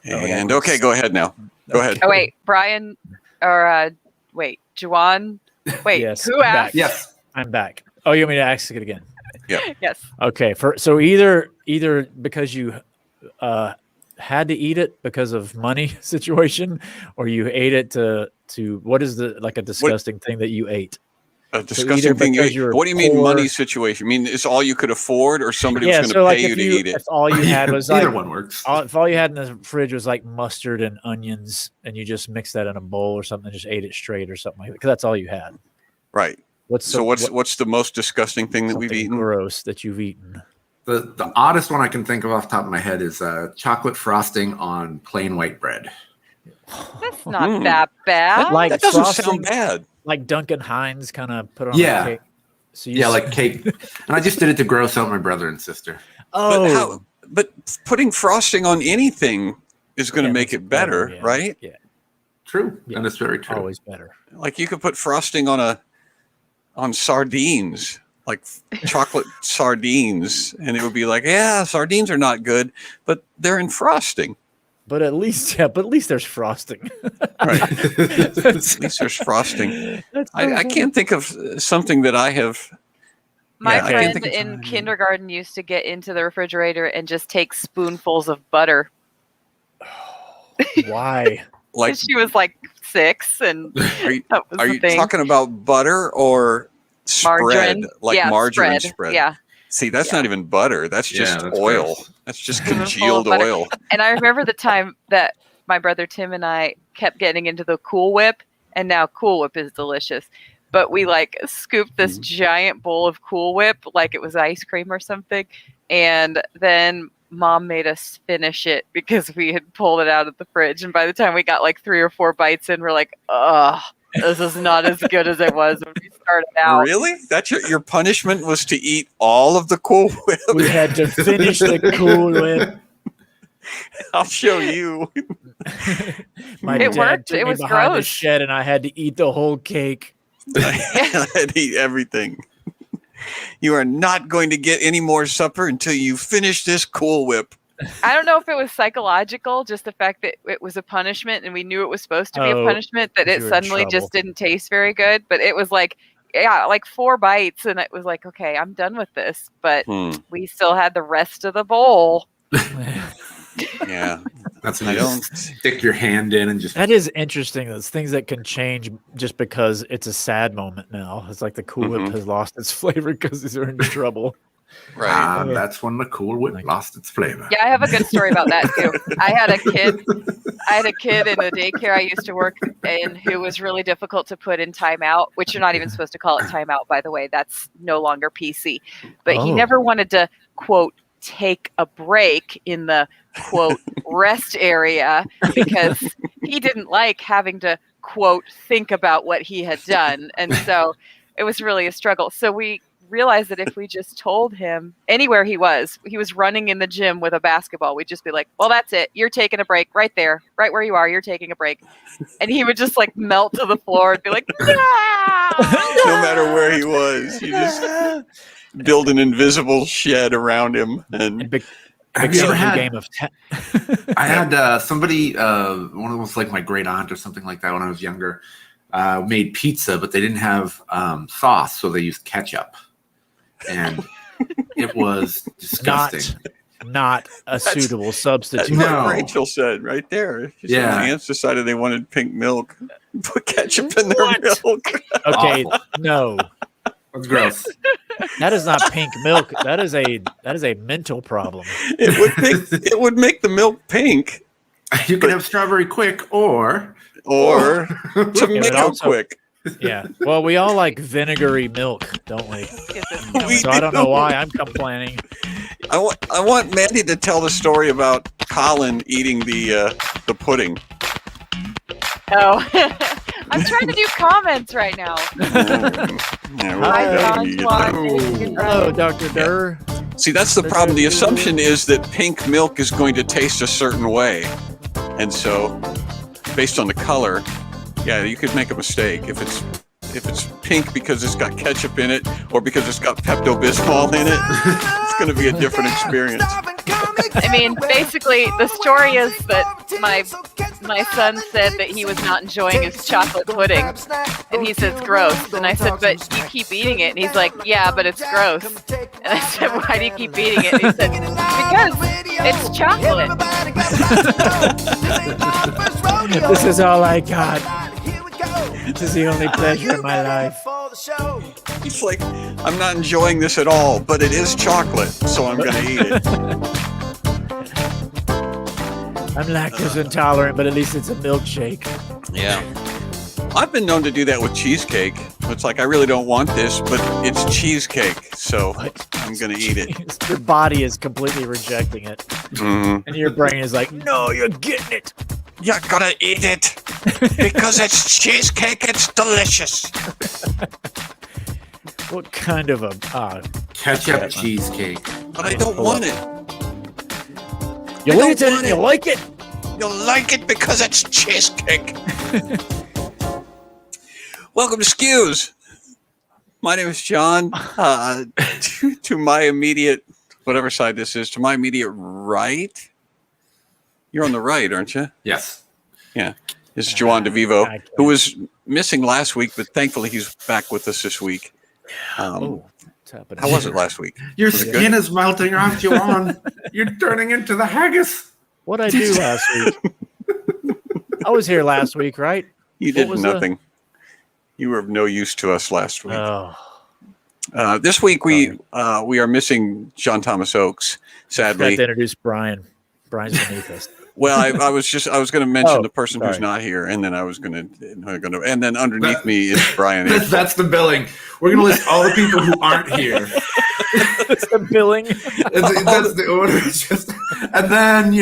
And okay, go ahead now. Go ahead. Oh wait, Brian, or Juwan. Wait, Yes, who I'm asked? back. Yes. I'm back. Oh, you want me to ask it again? Yeah. Yes. Okay. So either because you had to eat it because of money situation, or you ate it to what is a disgusting thing that you ate? A disgusting thing. What do you mean money situation? I mean, it's all you could afford, or somebody was going to pay you to eat it? If all you had was either one works. If all you had in the fridge was like mustard and onions, and you just mixed that in a bowl or something, and just ate it straight or something like that, because that's all you had. Right. What's the most disgusting thing that we've eaten? Gross that you've eaten. The oddest one I can think of off the top of my head is chocolate frosting on plain white bread. That's not that bad. That doesn't sound bad. Like Duncan Hines kind of put on Yeah. cake. So like cake. And I just did it to gross out my brother and sister. Oh. But putting frosting on anything is going to make it better, right? Yeah. True. Yeah. And it's very true. Always better. Like you could put frosting on sardines, like chocolate sardines, and it would be like, yeah, sardines are not good, but they're in frosting. But at least there's frosting. Right. At least there's frosting. I can't think of something that I have. My friend in kindergarten used to get into the refrigerator and just take spoonfuls of butter. Why? Like she was like 6, and are you talking about butter or spread? Margarine? Like margarine spread. Yeah. See, that's not even butter. That's just oil. Gross. That's just congealed oil. And I remember the time that my brother Tim and I kept getting into the Cool Whip, and now Cool Whip is delicious. But we like scooped this giant bowl of Cool Whip like it was ice cream or something. And then Mom made us finish it because we had pulled it out of the fridge. And by the time we got like 3 or 4 bites in, we're like, ugh. This is not as good as it was when we started out. Really? That's your punishment was to eat all of the Cool Whip? We had to finish the Cool Whip. I'll show you. My dad worked. took It me was behind the gross. shed, and I had to eat the whole cake. I had to eat everything. You are not going to get any more supper until you finish this Cool Whip. I don't know if it was psychological, just the fact that it was a punishment and we knew it was supposed to be a punishment, that it suddenly just didn't taste very good. But it was like, like 4 bites, and it was like, okay, I'm done with this. But we still had the rest of the bowl. Yeah. That's when you don't stick your hand in and just... That is interesting. Those things that can change just because it's a sad moment now. It's like the Cool Whip has lost its flavor because they're in trouble. Right. That's when the Cool Whip lost its flavor. Yeah, I have a good story about that too. I had a kid in the daycare I used to work in who was really difficult to put in timeout, which you're not even supposed to call it timeout, by the way. That's no longer PC. But he never wanted to, quote, take a break in the, quote, rest area because he didn't like having to, quote, think about what he had done. And so it was really a struggle. So we realized that if we just told him anywhere he was running in the gym with a basketball, we'd just be like, well, that's it. You're taking a break right there, right where you are. You're taking a break. And he would just like melt to the floor and be like, no matter where he was, you just build an invisible shed around him. And have you ever had a game of I had somebody, one of them was like my great aunt or something like that when I was younger, made pizza, but they didn't have sauce, so they used ketchup. And it was disgusting. Not a suitable substitute. That's what Rachel said right there. She said my aunts decided they wanted pink milk. Put ketchup in their milk. Okay, no. That's gross. That is not pink milk. That is a mental problem. It would make the milk pink. You could have strawberry quick or tomato quick. Yeah. Well, we all like vinegary milk, don't we? So I don't know why I'm complaining. I want Mandy to tell the story about Colin eating the pudding. Oh, I'm trying to do comments right now. Hello, Dr. Durr. See, that's the problem. The assumption is that pink milk is going to taste a certain way. And so, based on the color, yeah, you could make a mistake. If it's pink because it's got ketchup in it or because it's got Pepto-Bismol in it, it's going to be a different experience. I mean, basically, the story is that my son said that he was not enjoying his chocolate pudding, and he said it's gross. And I said, but you keep eating it, and he's like, yeah, but it's gross. And I said, why do you keep eating it? And he said, because it's chocolate. This is all I got. This is the only pleasure in my life. He's like, I'm not enjoying this at all, but it is chocolate, so I'm going to eat it. I'm lactose intolerant, but at least it's a milkshake. Yeah. I've been known to do that with cheesecake. It's like, I really don't want this, but it's cheesecake, so I'm going to eat it. Your body is completely rejecting it. Mm-hmm. And your brain is like, no, you're getting it. You're going to eat it because it's cheesecake. It's delicious. What kind of a... Ketchup cheesecake. But I don't want it. You I eat don't it want and you like it? You'll like it because it's cheesecake. Welcome to SCQS. My name is John. To my immediate, whatever side this is, to my immediate right. You're on the right, aren't you? Yes. Yeah. This is Juan DeVivo, who was missing last week, but thankfully he's back with us this week. What's happening? How was it last week? Your Was it skin good? is melting off, Juan. You're turning into the haggis. What'd I do last week? I was here last week, right? You did nothing. You were of no use to us last week. Oh. This week we are missing John Thomas Oakes, sadly. I have to introduce Brian. Brian's beneath us. Well, I was going to mention the person who's sorry. not here, and then I was going to, and then underneath me is Brian. That's the billing. We're going to list all the people who aren't here. It's the billing. That's the order. And then,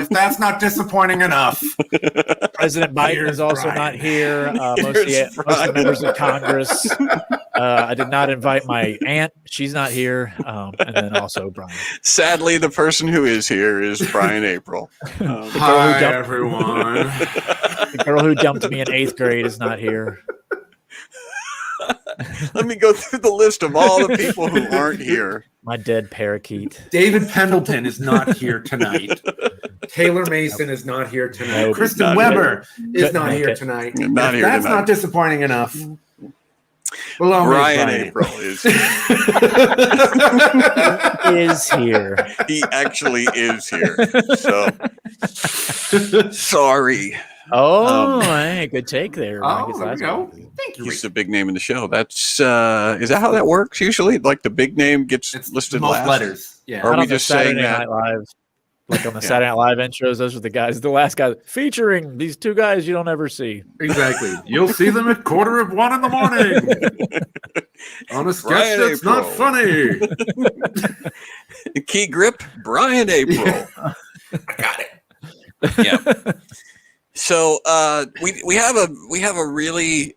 if that's not disappointing enough. President Biden is also Brian. not here. Most of the members of Congress. I did not invite my aunt. She's not here. And then also Brian. Sadly, the person who is here is Brian April. Hi, everyone. The girl who dumped me in 8th grade is not here. Let me go through the list of all the people who aren't here. My dead parakeet. David Pendleton is not here tonight. Taylor Mason is not here tonight. Nope. Kristen Not Weber here. is not Couldn't here make it. tonight. Not If here that's tonight. not disappointing enough. Well, Brian April is Is here. he actually is here. So sorry. Oh, hey, good take there. Oh, Mike. there we Last go. one. Thank you. He's the big name in the show. That's is that how that works usually? Like the big name gets It's listed most last. letters. Yeah. Or are Not we on the just saying Saturday that? Night Live, like on the Yeah. Saturday Night Live intros, those are the guys, the last guys featuring these two guys you don't ever see. Exactly. You'll see them at 1:45 in the morning on a sketch Brian that's not April. funny. Key grip, Brian April. I got it. Yeah. So we have a really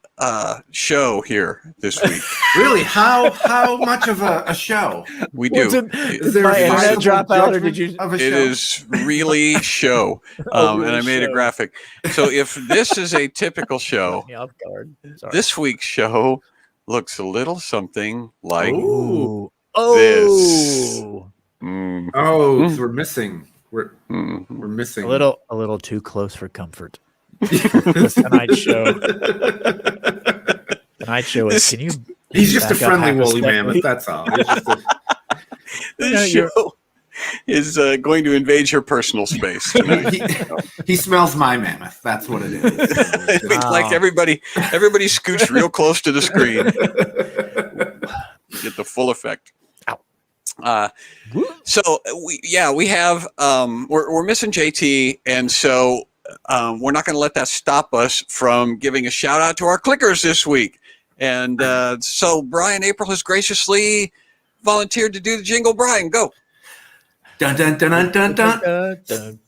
show here this week. Really? How much of a show? We Was do. Is there my a internet sizable drop out, or judgment did you? of a It show? is really show. Oh, And I made a show. graphic. So if this is a typical show, Yeah, off guard. Sorry. this week's show looks a little something like Ooh. this. Oh, Mm, Oh, so we're missing. We're mm. missing a little too close for comfort. This tonight's show. Tonight's show is. Can you? He's just a back up friendly half a woolly step, mammoth. please? That's all. He's just a- This Yeah, you're- show is going to invade your personal space tonight. he smells my mammoth. That's what it is. It's like everybody scoots real close to the screen. Get the full effect. So we have we're missing JT, and so we're not going to let that stop us from giving a shout out to our Cliquers this week. And so Brian April has graciously volunteered to do the jingle. Brian, go. Dun, dun, dun, dun, dun, dun.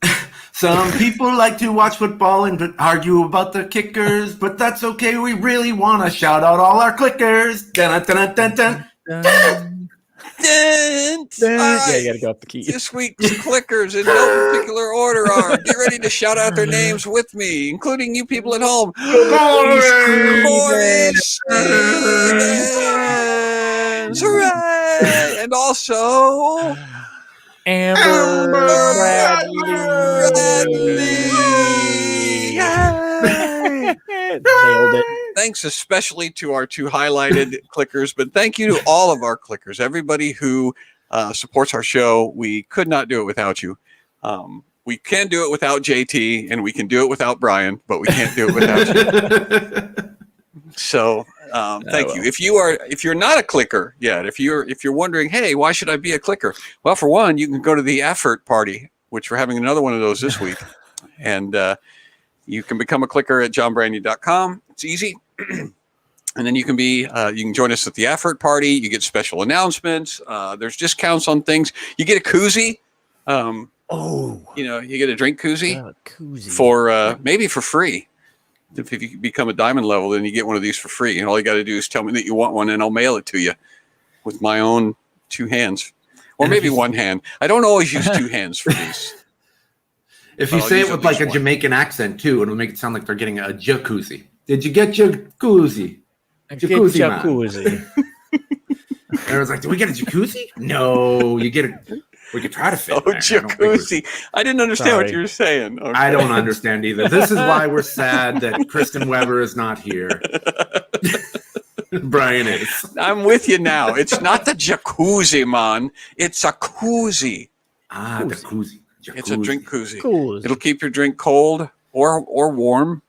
Some people like to watch football and argue about the kickers, but that's okay. We really want to shout out all our Cliquers. Dun, dun, dun, dun, dun. All Yeah, right. you gotta go up the key. This week's Cliquers in no particular order are, get ready to shout out their names with me, including you people at home. Corey Stevens! Hooray! And also Amber Bradley. Nailed it. Thanks especially to our 2 highlighted clickers, but thank you to all of our clickers, everybody who supports our show. We could not do it without you. We can do it without JT, and we can do it without Brian, but we can't do it without you. So thank you. If you're not a clicker yet, if you're wondering, hey, why should I be a clicker? Well, for one, you can go to the AFERT party, which we're having another one of those this week, and you can become a clicker at johnbrandy.com. It's easy. And then you can join us at the AFERT party. You get special announcements. There's discounts on things. You get a koozie. You get a drink koozie, for maybe for free. If you become a diamond level, then you get one of these for free. And all you got to do is tell me that you want one, and I'll mail it to you with my own 2 hands, or maybe 1 hand. I don't always use 2 hands for these. If you say it with like a Jamaican accent too, it'll make it sound like they're getting a jacuzzi. Did you get your jacuzzi? Jacuzzi. Everyone's like, "Did we get a jacuzzi?" No, you get it. We could try to fit. Jacuzzi. I didn't understand what you were saying. Okay. I don't understand either. This is why we're sad that Kristen Weber is not here. Brian is. I'm with you now. It's not the jacuzzi, man. It's a koozie. Ah, the koozie. It's a drink koozie. Koozie. It'll keep your drink cold or warm.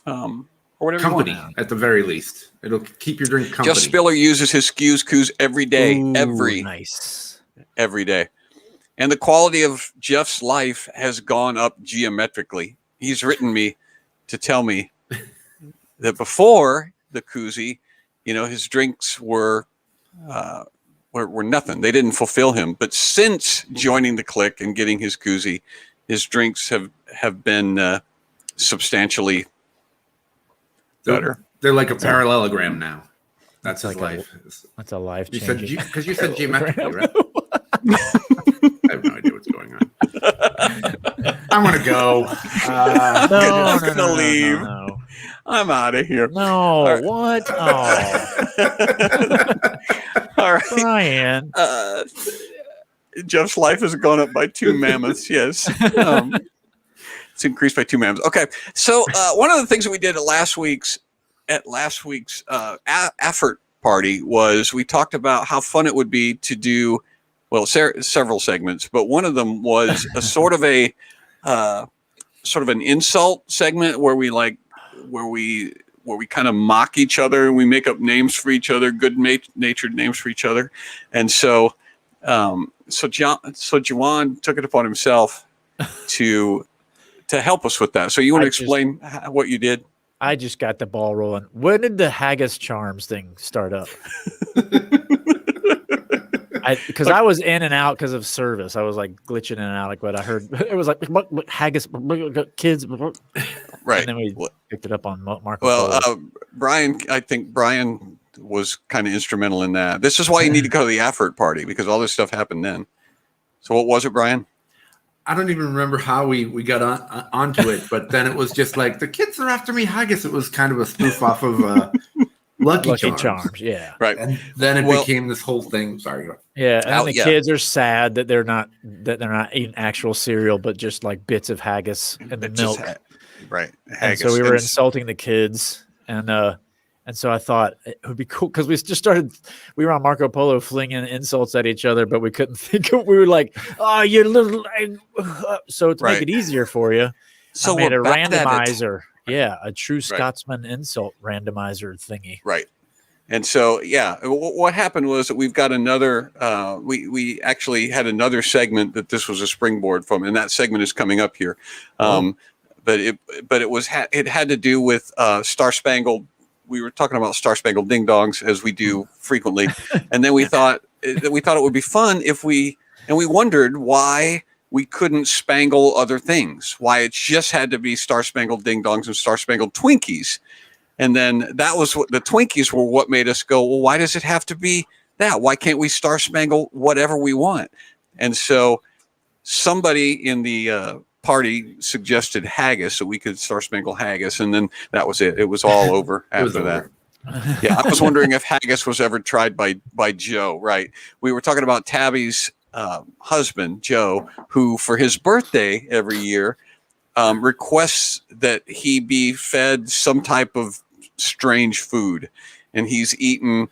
Or whatever company, you want. at the very least. It'll keep your drink company. Jeff Spiller uses his SCQS coos every day. Nice. Every day. And the quality of Jeff's life has gone up geometrically. He's written me to tell me that before the koozie, his drinks were nothing. They didn't fulfill him. But since joining the clique and getting his koozie, his drinks have been substantially better. They're like a parallelogram now. That's his life. That's a life You changing. said because you said geometrically, right? I have no idea what's going on. I'm gonna go. I'm gonna leave. No. I'm out of here. No, right. What? Oh. All right. Brian. Jeff's life has gone up by 2 mammoths. Yes. It's increased by 2 mammoths. Okay. So one of the things that we did at last week's AFERT party was we talked about how fun it would be to do, several segments, but one of them was a sort of an insult segment where we kind of mock each other and we make up names for each other, good-natured names for each other. And so Juwan took it upon himself to help us with that. So you want to explain what you did? I just got the ball rolling. When did the Haggis Charms thing start up? Because I was in and out because of service. I was like glitching in and out. Like what I heard, it was like Haggis kids, right? And then we picked it up on Marco. Brian, I think Brian was kind of instrumental in that. This is why you need to go to the AFERT party, because all this stuff happened then. So what was it, Brian? I don't even remember how we got onto it, but then it was just like the kids are after me haggis. It was kind of a spoof off of Lucky Charms. Yeah, right. And then it became this whole thing. Sorry. Yeah, and the kids are sad that they're not eating actual cereal, but just like bits of haggis and the milk. Right. Haggis. And so we were insulting the kids, and so I thought it would be cool because we were on Marco Polo flinging insults at each other, but we couldn't think of, we were like, oh, you little, so to make it easier for you, so I made a randomizer. Yeah. A true Scotsman insult randomizer thingy. Right. And so, what happened was that we've got another, we actually had another segment that this was a springboard from, and that segment is coming up here. But it had to do with Star-Spangled. We were talking about Star-Spangled Ding Dongs, as we do frequently, and then we thought it would be fun if we wondered why we couldn't spangle other things, why it just had to be Star-Spangled Ding Dongs and Star-Spangled Twinkies, and then that was what the Twinkies were. What made us go, well, why does it have to be that? Why can't we Star-Spangle whatever we want? And so somebody in the party suggested haggis, so we could Star-Spangled haggis, and then that was it. It was all over after that. Yeah, I was wondering if haggis was ever tried by Joe. Right, we were talking about Tabby's husband, Joe, who for his birthday every year requests that he be fed some type of strange food. And he's eaten,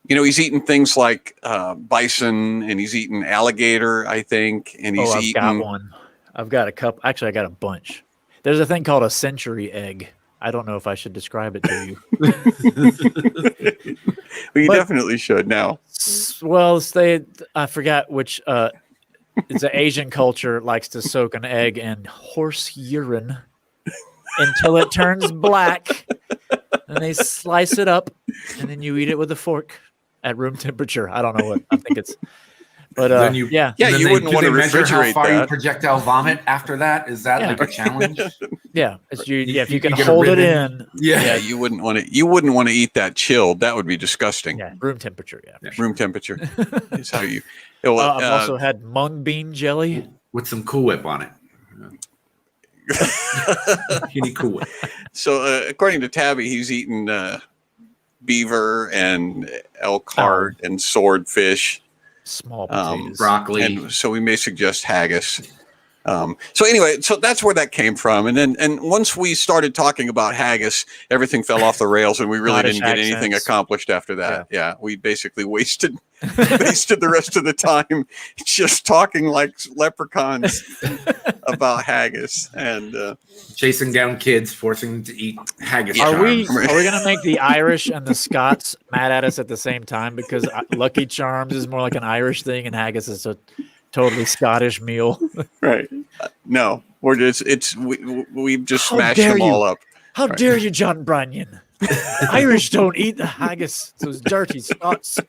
he's eaten things like bison, and he's eaten alligator, I think. And he's I've got one. I've got a couple. Actually, I got a bunch. There's a thing called a century egg. I don't know if I should describe it to you. Well, you definitely should now. Well, I forgot which. It's an Asian culture likes to soak an egg in horse urine until it turns black, and they slice it up, and then you eat it with a fork at room temperature. I don't know what I think it's. But then you wouldn't want to measure how refrigerate far that. you projectile vomit after that. Is that like a challenge? Yeah, if you can hold it in. Yeah, you wouldn't want to. You wouldn't want to eat that chilled. That would be disgusting. Yeah, room temperature. Yeah, room temperature is how you. I've also had mung bean jelly with some Cool Whip on it. You need Cool Whip. So, according to Tabby, he's eaten beaver and elk heart and swordfish. Small potatoes, broccoli, and so we may suggest haggis. So anyway, so that's where that came from, and once we started talking about haggis, everything fell off the rails, and we really didn't get anything accomplished after that. Yeah, we basically wasted the rest of the time just talking like leprechauns about haggis and chasing down kids, forcing them to eat haggis. Are we going to make the Irish and the Scots mad at us at the same time? Because Lucky Charms is more like an Irish thing, and haggis is a totally Scottish meal. Right? No, we've just smashed them all up. How dare you, John Branyan? Irish don't eat the haggis. Those dirty Scots.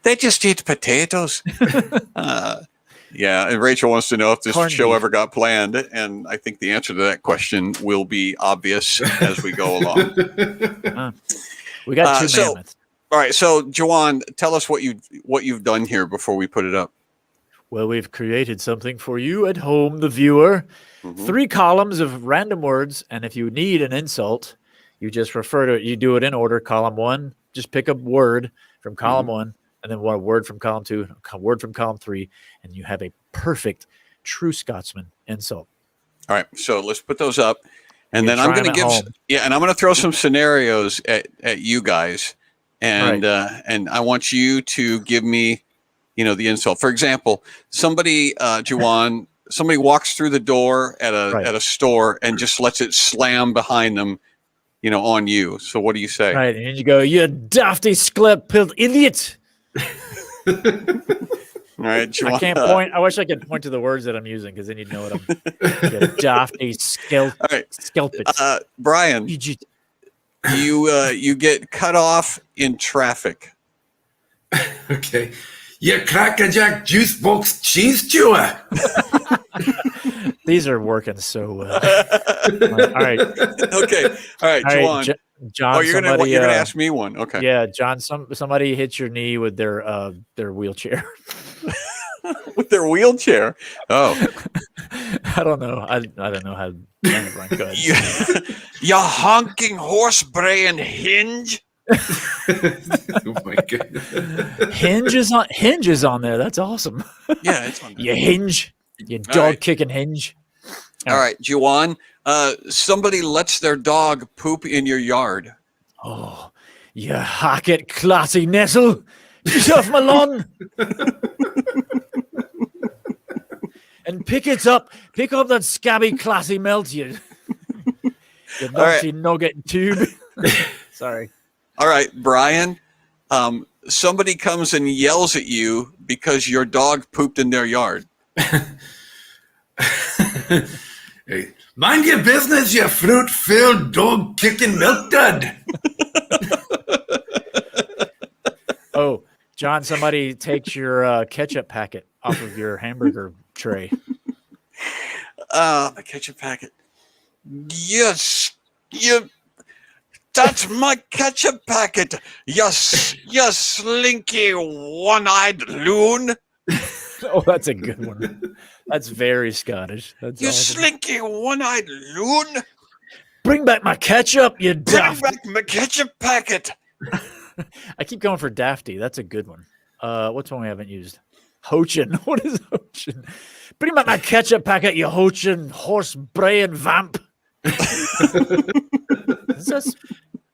They just eat potatoes. Yeah, and Rachel wants to know if this show ever got planned, and I think the answer to that question will be obvious as we go along. We got two mammoths. All right, so Juwan, tell us what you've done here before we put it up. Well, we've created something for you at home, the viewer. 3 columns of random words, and if you need an insult, you just refer to it. You do it in order. Column 1, just pick a word from column 1, and then one word from column 2, a word from column 3, and you have a perfect true Scotsman insult. All right, so let's put those up, and then I'm going to and I'm going to throw some scenarios at you guys, and I want you to give me, the insult. For example, somebody, Juwan, somebody walks through the door at a store and just lets it slam behind them, on you. So what do you say? Right, and you go, "You dafty sclep-pilled idiot." All right, Juwan. I can't point. I wish I could point to the words that I'm using, because then you'd know what I'm. You dafty scalpit. Brian, you get cut off in traffic. Okay. You crackerjack juice box cheese chewer. These are working so well. All right. Okay. All right, Juwan. John, you're gonna ask me one. Okay. Yeah, John. Somebody hits your knee with their wheelchair. With their wheelchair. Oh, I don't know. I don't know how to run good. You honking horse brain hinge. Oh my goodness. Hinge is on there. That's awesome. Yeah, it's on there. You hinge. You dog kicking hinge. All right, Juwan. Somebody lets their dog poop in your yard. Oh, you hackett classy nestle. Get off my lawn. And pick up that scabby classy melt, you naughty nugget tube. Sorry. All right, Brian. Somebody comes and yells at you because your dog pooped in their yard. Hey, mind your business, you fruit-filled dog-kicking milk dud. Oh, John, somebody takes your ketchup packet off of your hamburger tray. A ketchup packet. Yes, that's my ketchup packet. You slinky one-eyed loon. Oh, that's a good one. That's very Scottish. That's you awesome. slinky one-eyed loon. Bring back my ketchup, you daft. Bring back my ketchup packet. I keep going for dafty. That's a good one. What's one we haven't used? Hochin. What is Hochin? Bring back my ketchup packet, you Hochin horse brain vamp.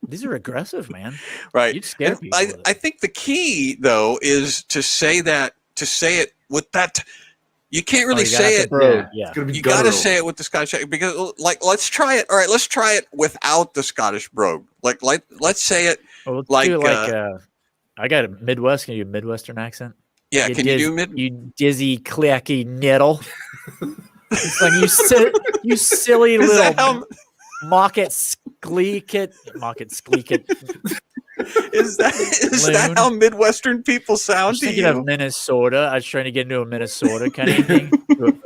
These are aggressive, man. Right. You'd scare And people. with it. I think the key though is to say it with that. You can't really say it. Yeah. It's gonna be You got to guttural. say it with the Scottish accent because, like, let's try it. All right, let's try it without the Scottish brogue. Let's say it. Well, let's like, do I got a Midwest. Can you do a Midwestern accent? Yeah, can you do mid? You dizzy, clacky nettle. It's like you silly Is little that how, mocket skleekit. is that how Midwestern people I sound was to thinking you? of Minnesota. I was trying to get into a Minnesota kind of thing.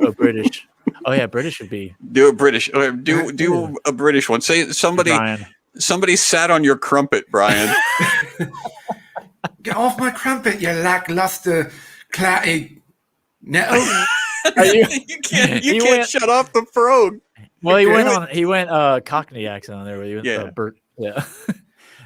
a British. Oh yeah, British would be. Do a British. Do a British one. Say Brian. somebody sat on your crumpet, Brian. Get off my crumpet, you lackluster clatty nettle. you can't shut off the brogue. Well, he went Cockney accent on there. Where he went, Yeah. Bert. Yeah.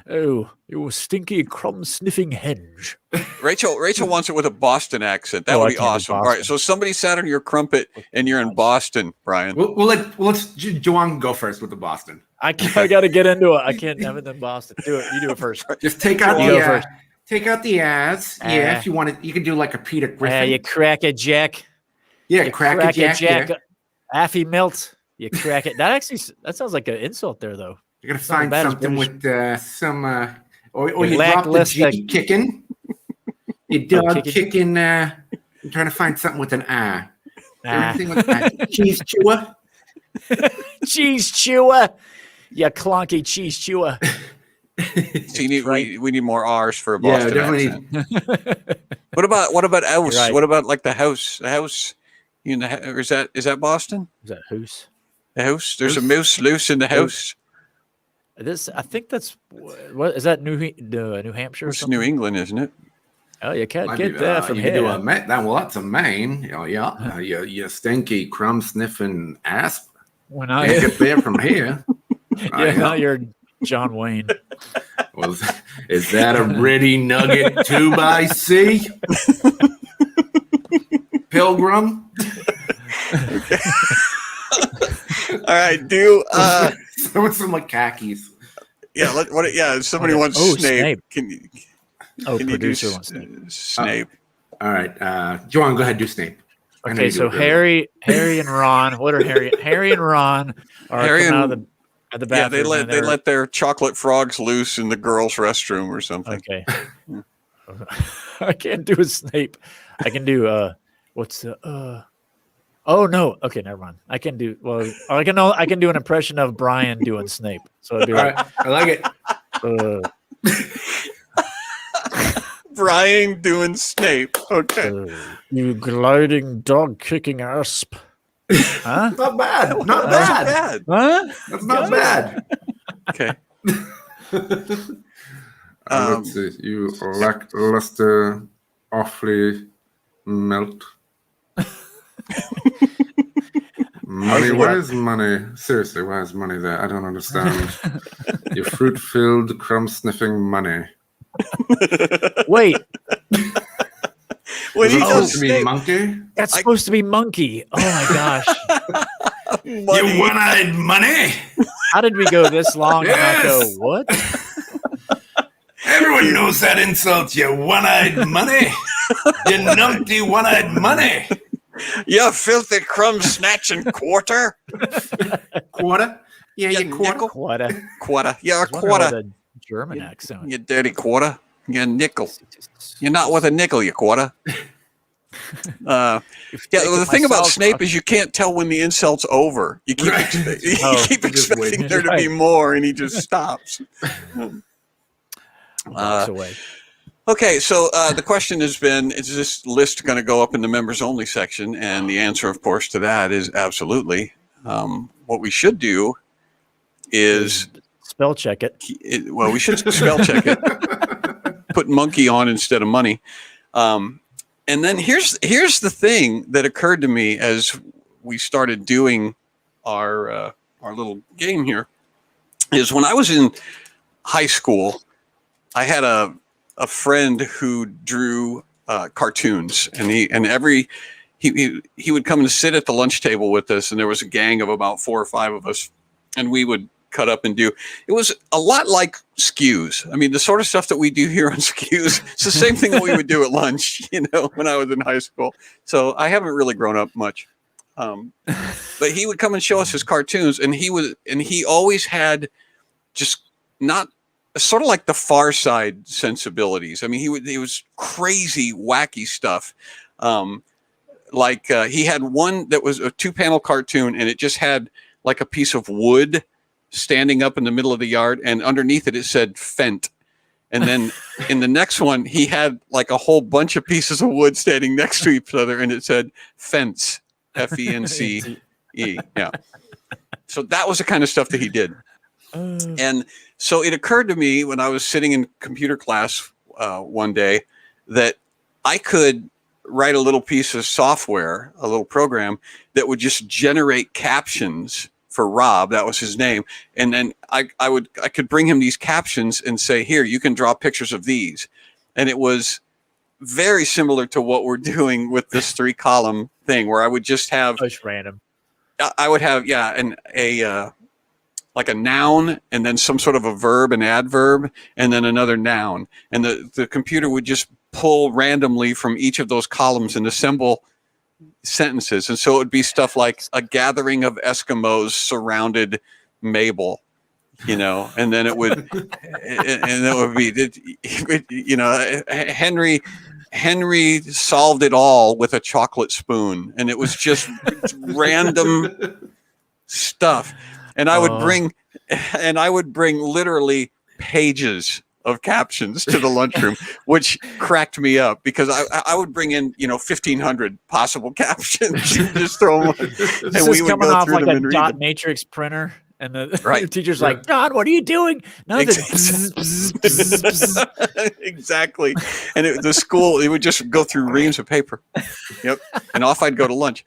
Oh, you stinky crumb sniffing henge. Rachel wants it with a Boston accent. That Oh, would I be can't do awesome. All Boston. right, so somebody sat on your crumpet and you're in Boston, Brian. Let's Joanne go first with the Boston. I got to get into it. I can't have it in Boston. Do it. You do it first. Just take out You go the first. take out the ads. Yeah, if you want it, you can do like a Peter Griffin. You crack it, Jack. Yeah, You crack it, Jack. Yeah. Affy melt. You crack it. That sounds like an insult there, though. You're gonna It's not find bad as something British. with some or You you drop the lackluster- G kicking. You dog kicking. kicking. I'm trying to find something with an I. Ah. Everything with I. Cheese chewer. Cheese chewer. You clunky cheese chewer. So you need, Right. we need more R's for a Yeah, Boston definitely. accent. What about house? You're right. What about like the house? The house, or is that Boston? Is that who's? The house. There's a moose loose in the house. I think that's what is that New Hampshire or It's something? New England, isn't it? Oh, you can't Might get be, that from you here. can do a that's a Maine. Oh, yeah. You stinky crumb sniffing ass. when Can't I get there from here. yeah, now you're John Wayne. Well, is that a ready nugget 2 by C? Pilgrim? All right, do Some like khakis. yeah. If somebody wants Oh, Snape. Snape. Can you? Oh, Can you do producer wants Snape. Snape? All right. Joanne, go ahead, do Snape. I know Okay, you do so it really Harry and Ron. What are Harry and Ron are Harry coming out and- of the Yeah, bathroom. they let their chocolate frogs loose in the girls' restroom or something. Okay. I can't do a Snape. I can do what's the oh no. Okay, never mind. I can do I can do an impression of Brian doing Snape. So it'd be All like right. I like it. Brian doing Snape. Okay. You gliding dog kicking asp. Huh? Not bad. Not That's not bad. bad. Huh? That's not bad. Okay. Let's see. You lackluster, awfully melt. Money, where is money? Seriously, why is money there? I don't understand. You fruit-filled, crumb-sniffing money. Wait, When Is he it does supposed to be Snape, monkey? that's supposed to be monkey. Oh my gosh. money. You one-eyed money? How did we go this long and not go, Yes. what? Everyone knows that insult, you one-eyed money. You numpty one-eyed money. You filthy crumb snatching quarter. Quarter? Yeah, You you quarter. nickel. What a Quarter. You're a I wonder what quarter. a German accent. You dirty quarter. You nickel. You're not worth a nickel, you quarter. Yeah, well, the thing about Snape is you can't tell when the insult's over. You keep, Right. you Oh, keep you just expecting wait. there to be Right. more, and he just stops. walks away. Okay, so the question has been, is this list going to go up in the members only section? And the answer, of course, to that is absolutely. What we should do is, Spell check it. well, we should spell check it, put monkey on instead of money. And then here's the thing that occurred to me as we started doing our little game here, is when I was in high school, I had a friend who drew cartoons, and he would come and sit at the lunch table with us, and there was a gang of about 4 or 5 of us, and we would cut up and do. It was a lot like SCQS. I mean, the sort of stuff that we do here on SCQS, it's the same thing that we would do at lunch, when I was in high school. So I haven't really grown up much. But he would come and show us his cartoons, and he always had just not sort of like the Far Side sensibilities. I mean, he was crazy, wacky stuff. He had one that was a 2-panel cartoon, and it just had like a piece of wood standing up in the middle of the yard, and underneath it said Fent. And then in the next one, he had like a whole bunch of pieces of wood standing next to each other, and it said Fence, Fence. Yeah. So that was the kind of stuff that he did. And so it occurred to me when I was sitting in computer class one day that I could write a little piece of software, a little program that would just generate captions for Rob. That was his name. And then I could bring him these captions and say, here, you can draw pictures of these. And it was very similar to what we're doing with this 3-column thing, where I would just have just random. I would have, like a noun, and then some sort of a verb, an adverb, and then another noun. And the computer would just pull randomly from each of those columns and assemble sentences. And so it would be stuff like a gathering of Eskimos surrounded Mabel, and then it would, be, Henry solved it all with a chocolate spoon. And it was just random stuff. And I would bring literally pages of captions to the lunchroom, which cracked me up, because I would bring in 1,500 possible captions, just throw them, and we would go through like them a and read dot them. matrix printer, and the Right. teacher's like, Don, what are you doing? No, Exactly. And the school, it would just go through reams of paper. Yep. And off I'd go to lunch.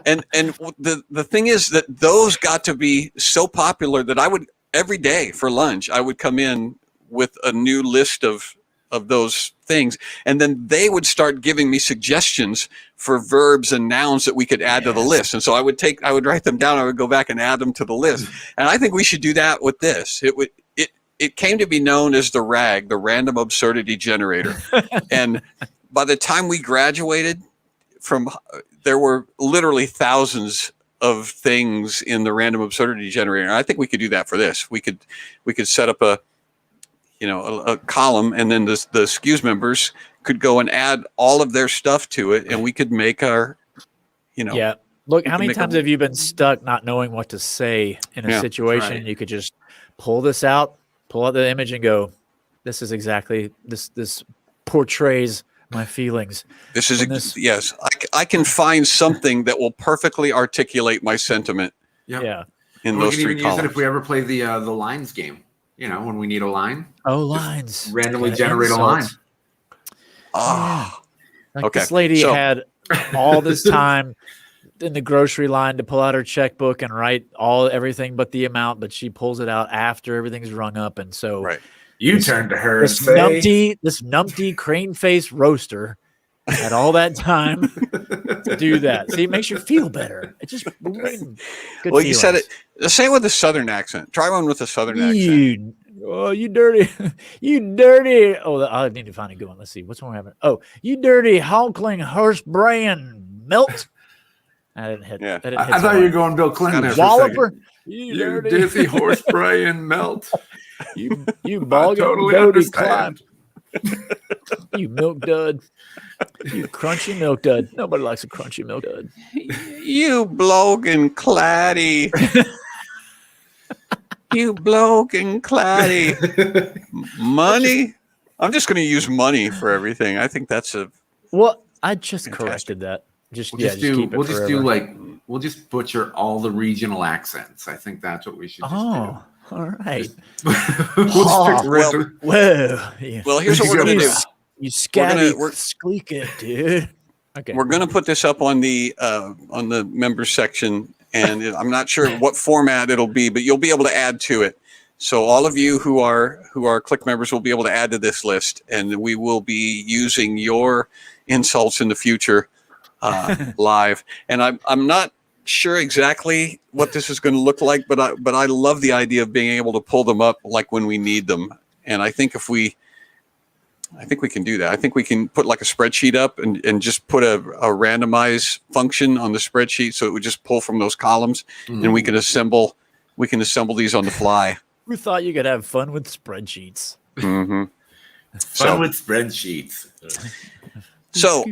And the thing is that those got to be so popular that I would, every day for lunch, I would come in with a new list of those things. And then they would start giving me suggestions for verbs and nouns that we could add to the list. And so I would write them down. I would go back and add them to the list. And I think we should do that with this. It came to be known as the RAG, the Random Absurdity Generator. And by the time we graduated there were literally thousands of things in the Random Absurdity Generator. And I think we could do that for this. We could set up a column, and then the SCQS members could go and add all of their stuff to it, and we could make our, Yeah. Look, how many times have you been stuck not knowing what to say in a situation? Right. You could just pull out the image and go, this is exactly, this portrays my feelings. Yes. I can find something that will perfectly articulate my sentiment. Yeah. In those 3 columns. We can even use it if we ever play the lines game. When we need a line. Oh, lines. Randomly generate a line. Oh. Like Okay. This lady had all this time in the grocery line to pull out her checkbook and write everything but the amount, but she pulls it out after everything's rung up. And so you turn to her this numpty crane-faced roaster had all that time to do that. See, it makes you feel better. It just good feelings. You said it. Say it with a Southern accent. Try one with a Southern accent. You dirty. Oh, I need to find a good one. Let's see. What's one we're having? Oh, you dirty honkling horse braying melt. I didn't hit. Yeah. I thought you were going Bill Clinton there. Walloper. You dirty horse braying melt. You bog totally understand. You milk dud. You crunchy milk dud. Nobody likes a crunchy milk dud. You blogging claddy. You blogging claddy. Money. I'm just going to use money for everything. I think that's Well, I just corrected that. We'll just butcher all the regional accents. I think that's what we should just do. All right. Well, here's what we're going to do. You scatty squeak it, dude. Okay. We're going to put this up on the members section, and I'm not sure what format it'll be, but you'll be able to add to it. So all of you who are Click members will be able to add to this list, and we will be using your insults in the future live. And I'm not sure exactly what this is going to look like, but I love the idea of being able to pull them up like when we need them. And I think we can do that. I think we can put like a spreadsheet up and just put a randomize function on the spreadsheet, so it would just pull from those columns, and we can assemble these on the fly. Who thought you could have fun with spreadsheets? Mm-hmm. Fun with spreadsheets. So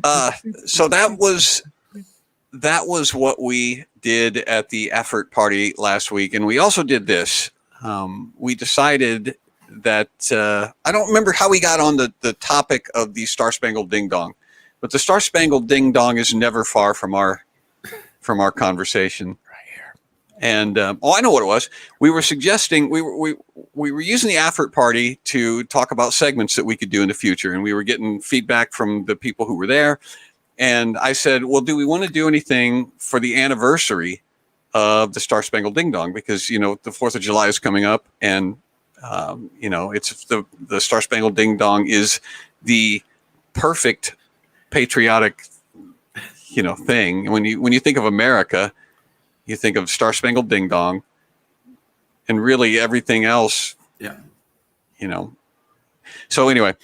that was what we did at the AFERT party last week, and we also did this. We decided that I don't remember how we got on the topic of the Star-Spangled Ding Dong, but the Star-Spangled Ding Dong is never far from our conversation. Right here. And I know what it was. We were suggesting we were using the AFERT party to talk about segments that we could do in the future, and we were getting feedback from the people who were there. And I said, well, do we want to do anything for the anniversary of the Star-Spangled Ding Dong? Because, the 4th of July is coming up, and, it's the Star-Spangled Ding Dong is the perfect patriotic, thing. When you think of America, you think of Star-Spangled Ding Dong, and really everything else, So anyway,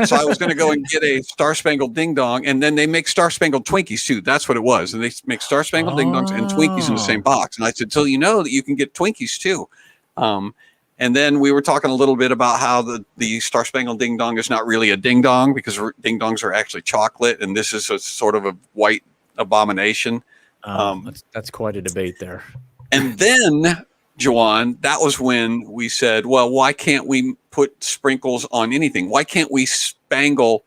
so I was going to go and get a Star-Spangled Ding Dong, and then they make Star-Spangled Twinkies too. That's what it was. And they make Star-Spangled Ding Dongs and Twinkies in the same box. And I said, so that you can get Twinkies too. And then we were talking a little bit about how the Star-Spangled Ding Dong is not really a ding dong, because ding dongs are actually chocolate, and this is a sort of a white abomination. That's quite a debate there. And then, Joanne, that was when we said, well, why can't we put sprinkles on anything? Why can't we spangle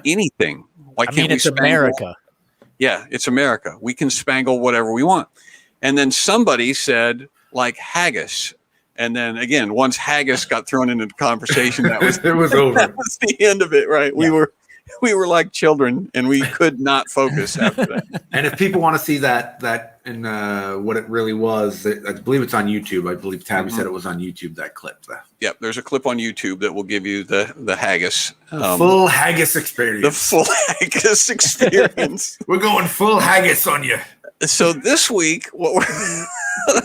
anything? Why can't we spangle? America. Yeah, it's America. We can spangle whatever we want. And then somebody said, like, haggis. And then again, once haggis got thrown into the conversation, that was it was over. That was the end of it, right? Yeah. We were like children, and we could not focus after that. And if people want to see that and what it really was, I believe it's on YouTube. I believe Tabby said it was on YouTube, that clip. Yep, there's a clip on YouTube that will give you the haggis. Full haggis experience. The full haggis experience. We're going full haggis on you. So this week, what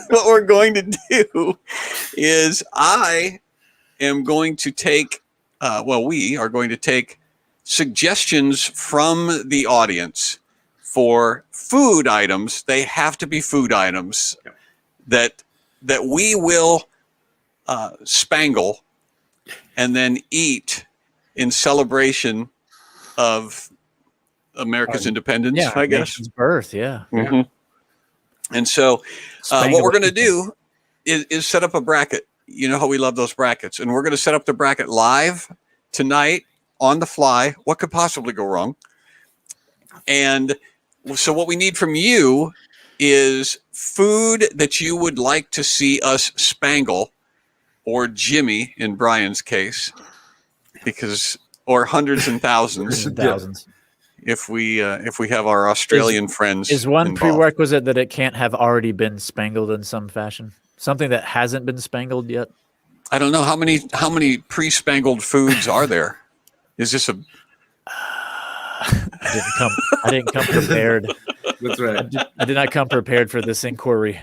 we're going to do is I am going to take, we are going to take suggestions from the audience for food items. They have to be food items that we will spangle and then eat in celebration of America's independence, I guess. Nation's birth, yeah. Mm-hmm. And so what we're going to do is set up a bracket. You know how we love those brackets. And we're going to set up the bracket live tonight on the fly. What could possibly go wrong? And so what we need from you is food that you would like to see us spangle, or Jimmy in Brian's case, or hundreds and thousands. If we have our Australian friends. Is one involved. prerequisite that it can't have already been spangled in some fashion? Something that hasn't been spangled yet? I don't know how many pre-spangled foods are there. Is this a? I didn't come prepared. That's right. I did not come prepared for this inquiry.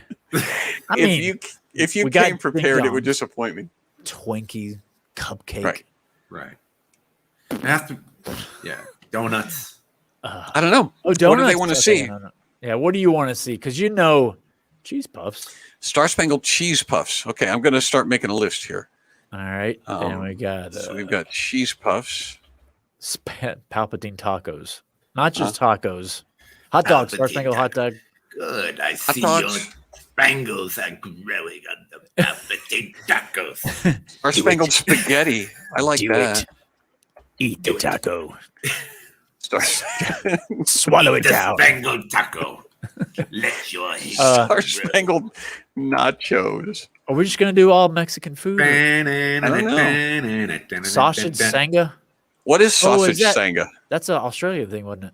If you came prepared, it would disappoint me. Twinkie, cupcake. Right. It has to. Yeah. Donuts. I don't know. Oh, donuts. What do they want to see? No. Yeah, what do you want to see? Because cheese puffs. Star-Spangled cheese puffs. Okay, I'm going to start making a list here. All right, and we got. So we've got cheese puffs. Palpatine tacos, not just tacos. Hot dogs. Star-Spangled hot dog. Good. I see your spangles are growing on the Palpatine tacos. Star-Spangled spaghetti. I like that. Eat the taco. Swallow it down. Spangled taco. Let your Star-Spangled nachos. Are we just gonna do all Mexican food? I don't know. Sausage sanga. What is sausage sanga? That's an Australian thing, wasn't it?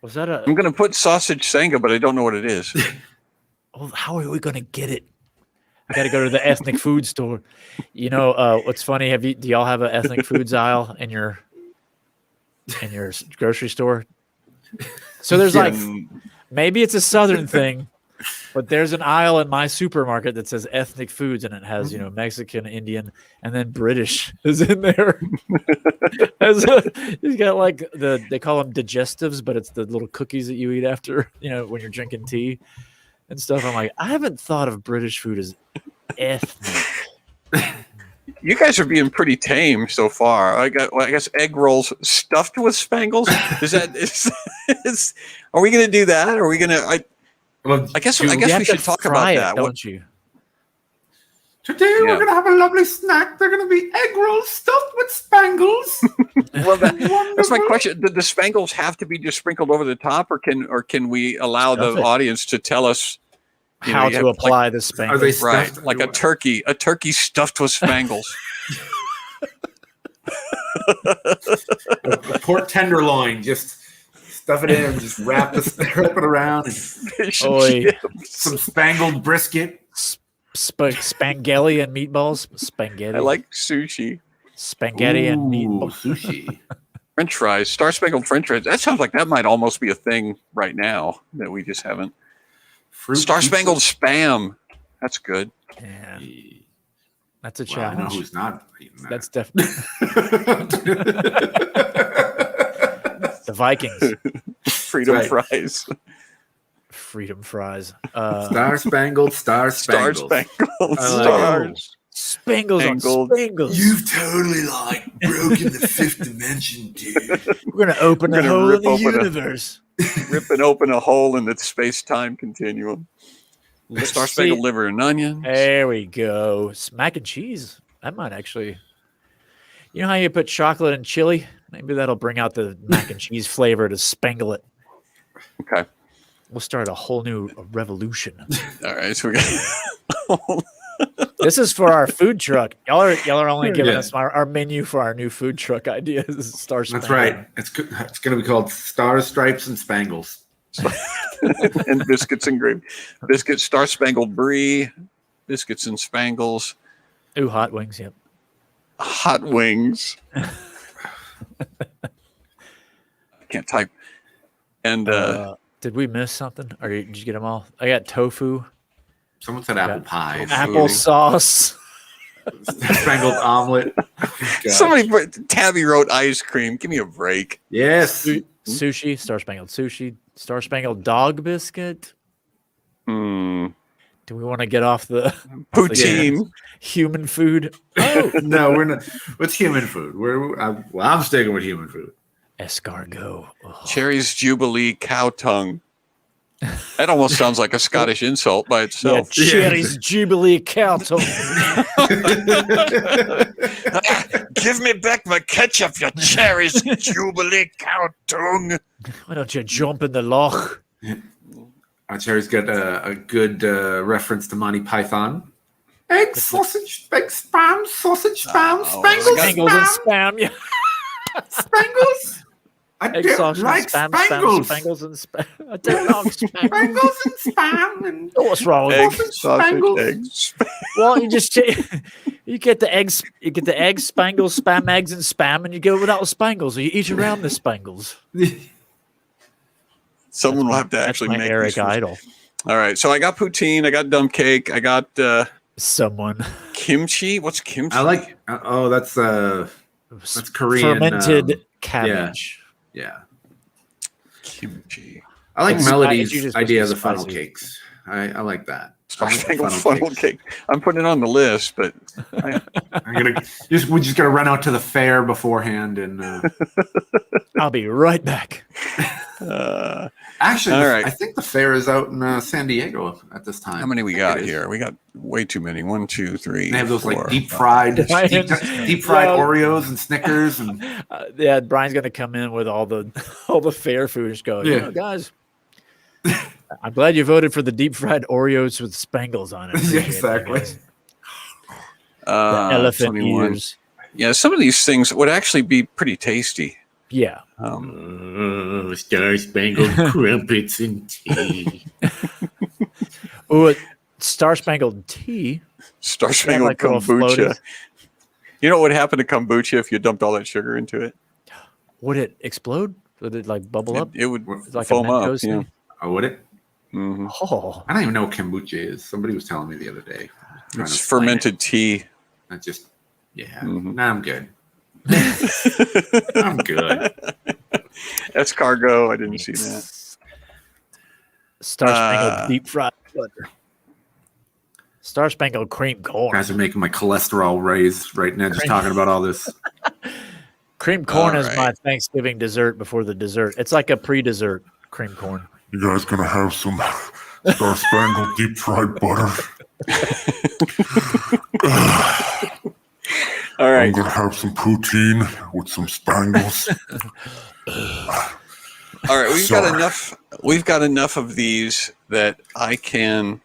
Was that a? I'm gonna put sausage sanga, but I don't know what it is. Well, how are we gonna get it? I got to go to the ethnic food store. What's funny? Do y'all have an ethnic foods aisle in your in your grocery store. So there's like, maybe it's a Southern thing, but there's an aisle in my supermarket that says ethnic foods, and it has, Mexican, Indian, and then British is in there. He's got like they call them digestives, but it's the little cookies that you eat after, when you're drinking tea and stuff. I'm like, I haven't thought of British food as ethnic. You guys are being pretty tame so far. I guess egg rolls stuffed with Spangles. Are we going to do that? Are we going to? I guess we should talk about that, don't you? Today we're going to have a lovely snack. They're going to be egg rolls stuffed with Spangles. Well, that's my question. Do the Spangles have to be just sprinkled over the top, or can we allow the audience to tell us how to apply the Spangles? Are they stuffed? Right, like a turkey stuffed with Spangles. a pork tenderloin, just stuff it in and just wrap it around. And some spangled brisket. Spaghetti and meatballs. Spaghetti. I like sushi. Spaghetti and meatballs. Sushi. French fries. Star-Spangled French fries. That sounds like that might almost be a thing right now that we just haven't. Star-Spangled Spam. That's good. Yeah. That's a challenge. I know who's not eating that. That's definitely the Vikings. Freedom fries. Freedom fries. Star-Spangled. Stars. Spangles on Spangles. You've totally broken the fifth dimension, dude. We're gonna open a hole in the universe. Ripping open a hole in the space-time continuum. Star-Spangled liver and onions. There we go. Mac and cheese. That might actually. You know how you put chocolate and chili? Maybe that'll bring out the mac and cheese flavor to spangle it. Okay. We'll start a whole new revolution. All right. So we got. This is for our food truck. Y'all are only giving us our menu for our new food truck ideas. Star-Spangled. That's right. It's going to be called Stars, Stripes, and Spangles. And biscuits and gravy. Biscuits, Star-Spangled Brie, biscuits and Spangles. Ooh, hot wings. Yep. Hot wings. I can't type. And did we miss something? Or did you get them all? I got tofu. Someone said apple pie. Applesauce. Spangled omelet. Somebody Tabby wrote ice cream. Give me a break. Yes. Sushi, Star-Spangled sushi, Star-Spangled dog biscuit. Do we want to get off the poutine? Human food? Oh. No, we're not. What's human food? I'm sticking with human food. Escargot. Oh. Cherry's Jubilee cow tongue. That almost sounds like a Scottish insult by itself. Yeah, Cherry's Jubilee cow tongue. Give me back my ketchup, you Cherry's Jubilee cow tongue. Why don't you jump in the loch? Cherry's got a good reference to Monty Python. Egg, sausage, egg, spam, sausage, spam, Spangles, Spangles and spam. Yeah. Spangles. I Egg don't sausage, like spam, Spangles. Spangles and spam. I don't like Spangles. Spangles and spam. And what's wrong with egg, you? sausage, eggs. Well, you get the eggs, Spangles, spam, eggs, and spam, and you go without the Spangles, or you eat around the Spangles. Someone will have to actually make Eric these. Idle. All right, so I got poutine, I got dump cake, I got someone kimchi. What's kimchi? I like. That's Korean fermented cabbage. Yeah. Kimchi. I like Melody's just idea of the spicy. funnel cakes. I like that. Spangled funnel cake. I'm putting it on the list, but we're just gonna run out to the fair beforehand and. I'll be right back. Actually, all right. I think the fair is out in San Diego at this time. How many we got here? We got way too many. 1, 2, 3. They have those 4, like deep fried Oreos and Snickers and yeah, Brian's gonna come in with all the fair food and just go, guys. I'm glad you voted for the deep fried Oreos with Spangles on it. Yeah, exactly. The elephant 21. ears. Yeah, some of these things would actually be pretty tasty. Yeah. Star-Spangled crumpets and tea. Oh, Star-Spangled tea. Star-Spangled like little kombucha. floaties. You know what would happen to kombucha if you dumped all that sugar into it? Would it explode? Would it like bubble up? It would It's like foam a up. Mentos Yeah. thing? Oh, would it? Mhm. Oh, I don't even know what kombucha is. Somebody was telling me the other day. Trying to It's explain fermented tea. it. I just, yeah. Mhm. Nah, I'm good. I'm good. Escargot. I didn't see that. Star-Spangled deep fried butter. Star-Spangled cream corn. Guys are making my cholesterol raise right now just talking about all this. Cream corn All is right. my Thanksgiving dessert before the dessert. It's like a pre-dessert cream corn. You guys gonna have some Star-Spangled deep fried butter? All I'm right. gonna have some poutine with some spangles. All right. We've got Sorry. enough. We've got enough of these that I can.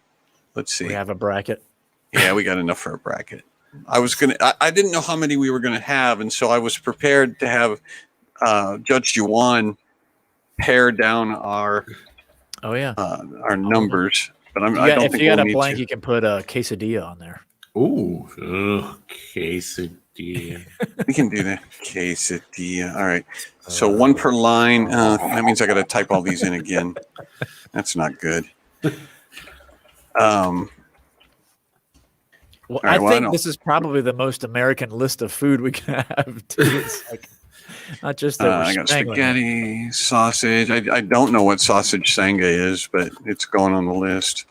Let's see. We have a bracket. Yeah, we got enough for a bracket. I didn't know how many we were gonna have, and so I was prepared to have Judge Juwan pare down our Oh yeah. numbers. But I don't if think you got we'll a need blank, to. you can put a quesadilla on there. Ooh. Quesadilla. We can do that. Quesadilla. All right. So one per line. That means I got to type all these in again. That's not good. Well, right, I well, I think don't- this is probably the most American list of food we can have. Too. It's like, not just that we're I got strangling it. spaghetti, sausage. I don't know what sausage sanga is, but it's going on the list.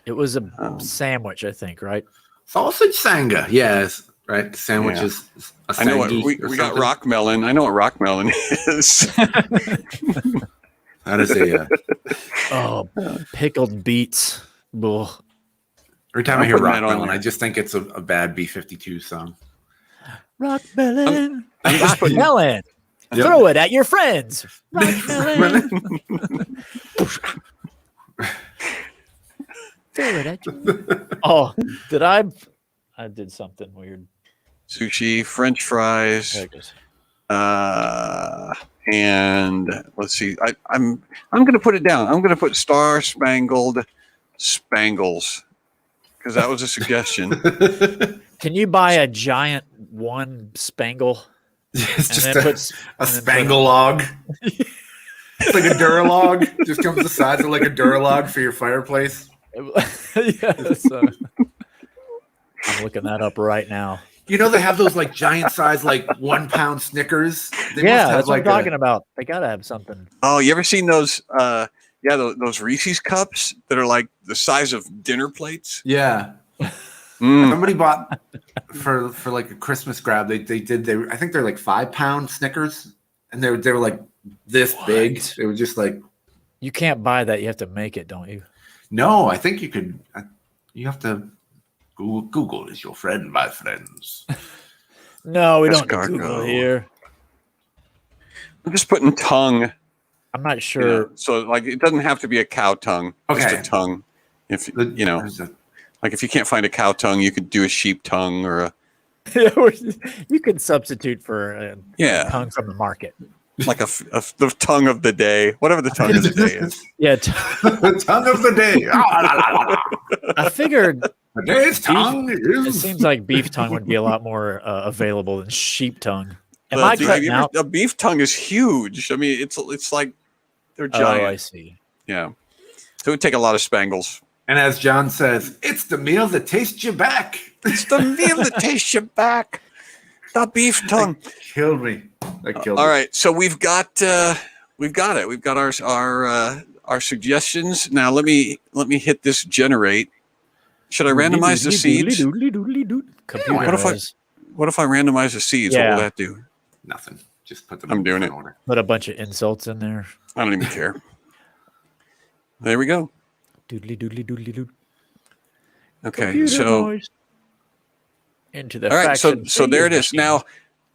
It was a sandwich, I think, right? Sausage sanga. Yes. Right. Sandwich Yeah. is a I know what sangy we or got. something. Rock melon. I know what rock melon is. That is a. Oh, pickled beets. Ugh. Every time I'm I hear putting Rock that on Melon, there. I just think it's a bad B-52 song. Rock melon. I'm just Rock putting. melon. Yep. Throw it at your friends. Rock melon. Throw it at your Oh, did I? I did something weird. Sushi, French fries. There it goes. And let's see. I'm going to put it down. I'm going to put Star-Spangled Spangles because that was a suggestion. Can you buy a giant one spangle It's and just then put a spangle log. It's like a Duralog. Just comes the size of like a Duralog for your fireplace. yes, I'm looking that up right now. You know they have those like giant size like 1 pound Snickers. They Yeah, must have that's what I'm like talking about. They gotta have something. Oh, you ever seen those? Those Reese's cups that are like the size of dinner plates. Yeah. Mm. Somebody bought for like a Christmas grab. They I think they're like 5 pound Snickers, and they were like this big. They were just like You can't buy that. You have to make it, don't you? no. I think you could. You have to. Google is your friend, my friends. No, we That's don't do Google cargo. here. I'm just putting tongue. I'm not You sure. know, so like it doesn't have to be a cow tongue. Just Okay. a tongue. If The- you know, there's a- like if you can't find a cow tongue, you could do a sheep tongue or a You can substitute for a yeah, tongue from the market. like the tongue of the day, whatever the tongue of the day is. Yeah, the tongue of the day. I figured The day's tongue it is. seems like beef tongue would be a lot more available than sheep tongue. Am But I have cutting you ever- out? a beef tongue is huge. I mean, it's like they're Oh, giant. I see. Yeah, so it would take a lot of spangles. And as John says, it's the meal that tastes you back. It's the meal that tastes you back. The beef tongue. Killed me. That killed All me. right, so we've got it. We've got our suggestions. Now let me hit this generate. Should I randomize the seeds? Computer What if I randomize the seeds? What Yeah. will that do? Nothing. Just put them I'm in doing different it. order. put a bunch of insults in there. I don't even care. There we go. Doodly doodly doodly dood. Okay, Computer so noise. Into the all right, so faction there it video is. machine.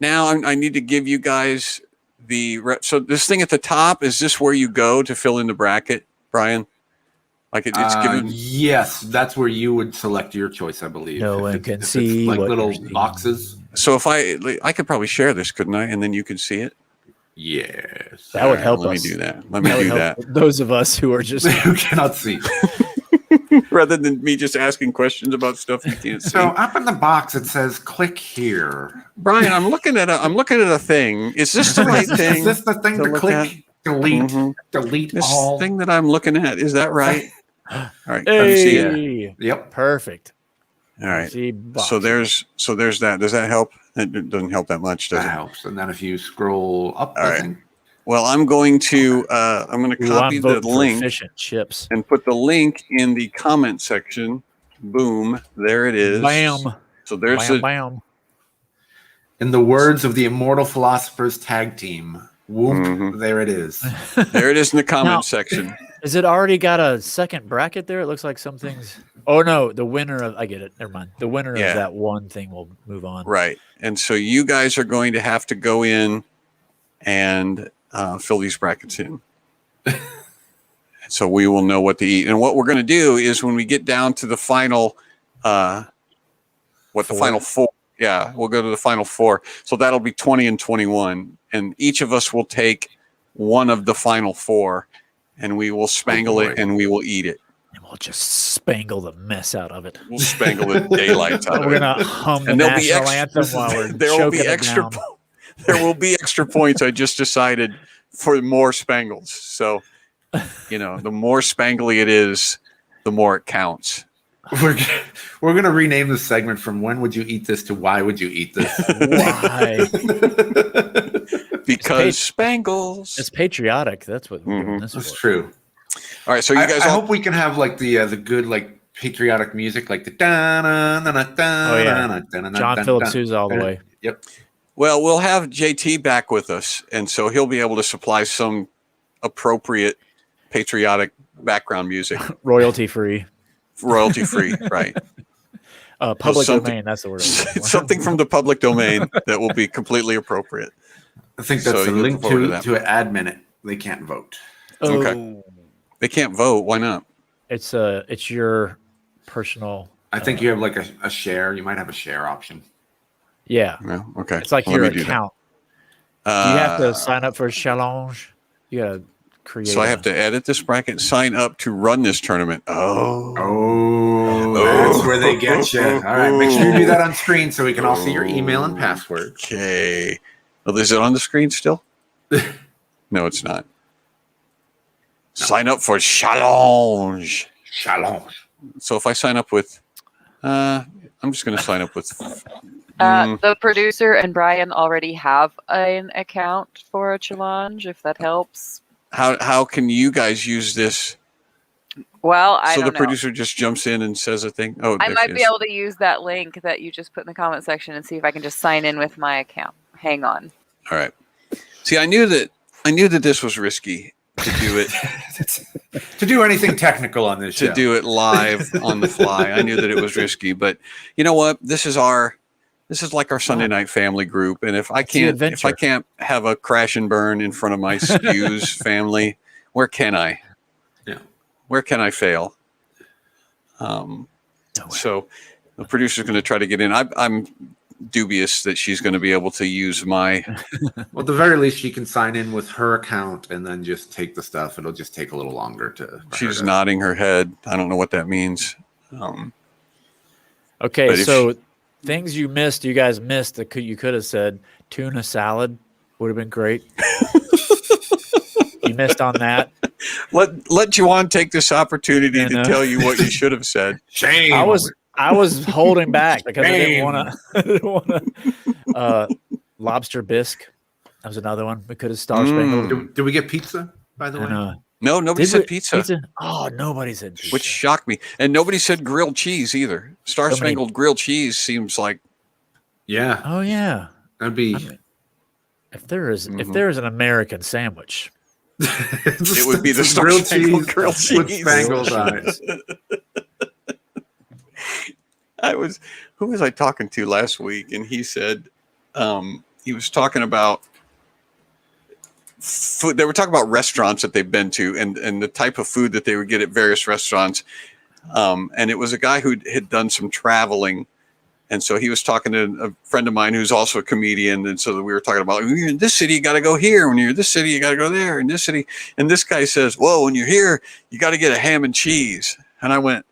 Now I need to give you guys so this thing at the top, is this where you go to fill in the bracket, Brian? Like it's given. Yes, that's where you would select your choice, I believe. No If one it- can if it's see like what little you're seeing. boxes. So if I could probably share this, couldn't I? And then you could see it. Yes. That would All help Let us. me do that. Let me That would do help that. those of us who are just Who cannot see? rather than me just asking questions about stuff you can't see. So up in the box it says "click here." Brian, I'm looking at a thing. Is this the right thing? Is this the thing to look click? at? Delete. Mhm. Delete This all. thing that I'm looking at, is that right? All right. Can you see it? Hey, Yep. perfect. All right. See, So there's that. Does that help? It doesn't help that much, does That it? helps. And then if you scroll up, All I right. think. Well, I'm going to copy I'm the voting for link efficient chips. and put the link in the comment section. Boom. There it is. Bam. So there's Bam, the bam. In the words of the Immortal Philosophers tag team, whoop, Mhm. there it is. there it is in the comment Now- section. Is it already got a second bracket there? It looks like something's. Oh no, the winner of. I get it. Never mind. The winner Yeah. of that one thing will move on. Right. And so you guys are going to have to go in and fill these brackets in. So we will know what to eat. And what we're going to do is when we get down to the final, the final four. Yeah, we'll go to the final four. So that'll be 20 and 21. And each of us will take one of the final four and we will spangle it and we will eat it. And we'll just spangle the mess out of it. We'll spangle the daylights out of We're it. gonna hum the And there'll be national extra, anthem while we're there will be choking it extra down. there will be extra points. I just decided for more spangles. So, the more spangly it is, the more it counts. We're gonna rename the segment from "When would you eat this?" to "Why would you eat this?" Why? Because spangles. It's patriotic. That's what we're doing Mhm. this That's for. true. All right, so you guys I all hope we can have like the good like patriotic music, like the da na na na da Oh, yeah. na na na John na Philip na. Sousa all the way. Yep. well, we'll have JT back with us, and so he'll be able to supply some appropriate patriotic background music, Royalty free. royalty free, right? Public something- domain. That's the word. I'm looking for. It's something from the public domain that will be completely appropriate. I think that's So a you link look forward to that. to Ad Minute. They can't vote. Okay. Oh. They can't vote. Why not? It's your personal. I think you have like a share. You might have a share option. Yeah. No. Okay. It's like Well, your let me do that. account. Do you have to sign up for a challenge? You gotta create. So I have to edit this bracket, sign up to run this tournament. Oh, that's where they get you. All right, make sure you do that on screen so we can all see your email and password. Okay. Well, is it on the screen still? No, it's not. Sign up for challenge. Shalom. So if I sign up with, I'm just going to sign up with. The producer and Brian already have an account for a challenge, if that helps. How can you guys use this? Well, I So don't the know. producer just jumps in and says a thing. Oh, I there might she be is. able to use that link that you just put in the comment section and see if I can just sign in with my account. Hang on. All right. See, I knew that this was risky to do it. To do anything technical on this to show. do it live on the fly. I knew that it was risky, but you know what? This is like our Sunday night family group, and if I adventure. can't have a crash and burn in front of my SCQS family, where can I? Yeah. Where can I fail? So the producer's going to try to get in. I'm dubious that she's going to be able to use my. Well, at the very least, she can sign in with her account and then just take the stuff. It'll just take a little longer to. She's nodding her head. I don't know what that means. Okay, But if so things you guys missed that you could have said tuna salad would have been great. You missed on that. Let Juwan take this opportunity And, to tell you what you should have said. Shame. I was holding back because I Shame. didn't want to. Lobster bisque. That was another one. We could have Star-Spangled. Did we get pizza, by the way? And, No, nobody did said we- pizza. Oh, nobody said pizza. Which shocked me. And nobody said grilled cheese either. Star-Spangled grilled cheese seems like Yeah. Oh yeah. That'd be. I mean, if there is an American sandwich, it would be the grilled Star-Spangled cheese grilled with cheese. spangled on it. Who was I talking to last week? And he said he was talking about food. They were talking about restaurants that they've been to and the type of food that they would get at various restaurants. And it was a guy who had done some traveling. And so he was talking to a friend of mine who's also a comedian. And so we were talking about, when you're in this city, you got to go here. When you're in this city, you got to go there. In this city. And this guy says, well, when you're here, you got to get a ham and cheese. And I went,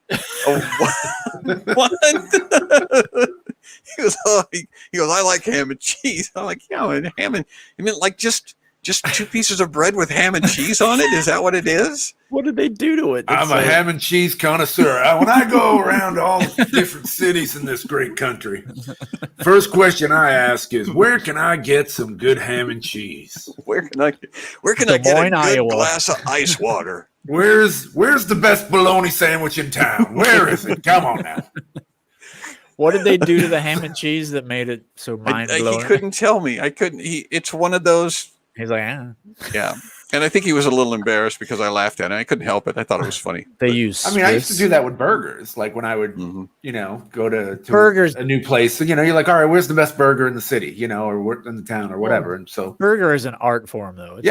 Oh, what? He goes, I like ham and cheese. I'm like, yeah, and ham and I mean, like just 2 pieces of bread with ham and cheese on it. Is that what it is? What did they do to it? I'm a ham and cheese connoisseur. When I go around all the different cities in this great country, first question I ask is, where can I get some good ham and cheese? Where can I get a good glass of ice water? Where's the best bologna sandwich in town? Where is it? Come on now. What did they do to the ham and cheese that made it so mind-blowing? He couldn't tell me. It's one of those. He's like, yeah. And I think he was a little embarrassed because I laughed at it. I couldn't help it. I thought it was funny. I used to do that with burgers. Like when I would, go to burgers, a new place. So, you're like, all right, where's the best burger in the city, or in the town or whatever. And so burger is an art form though.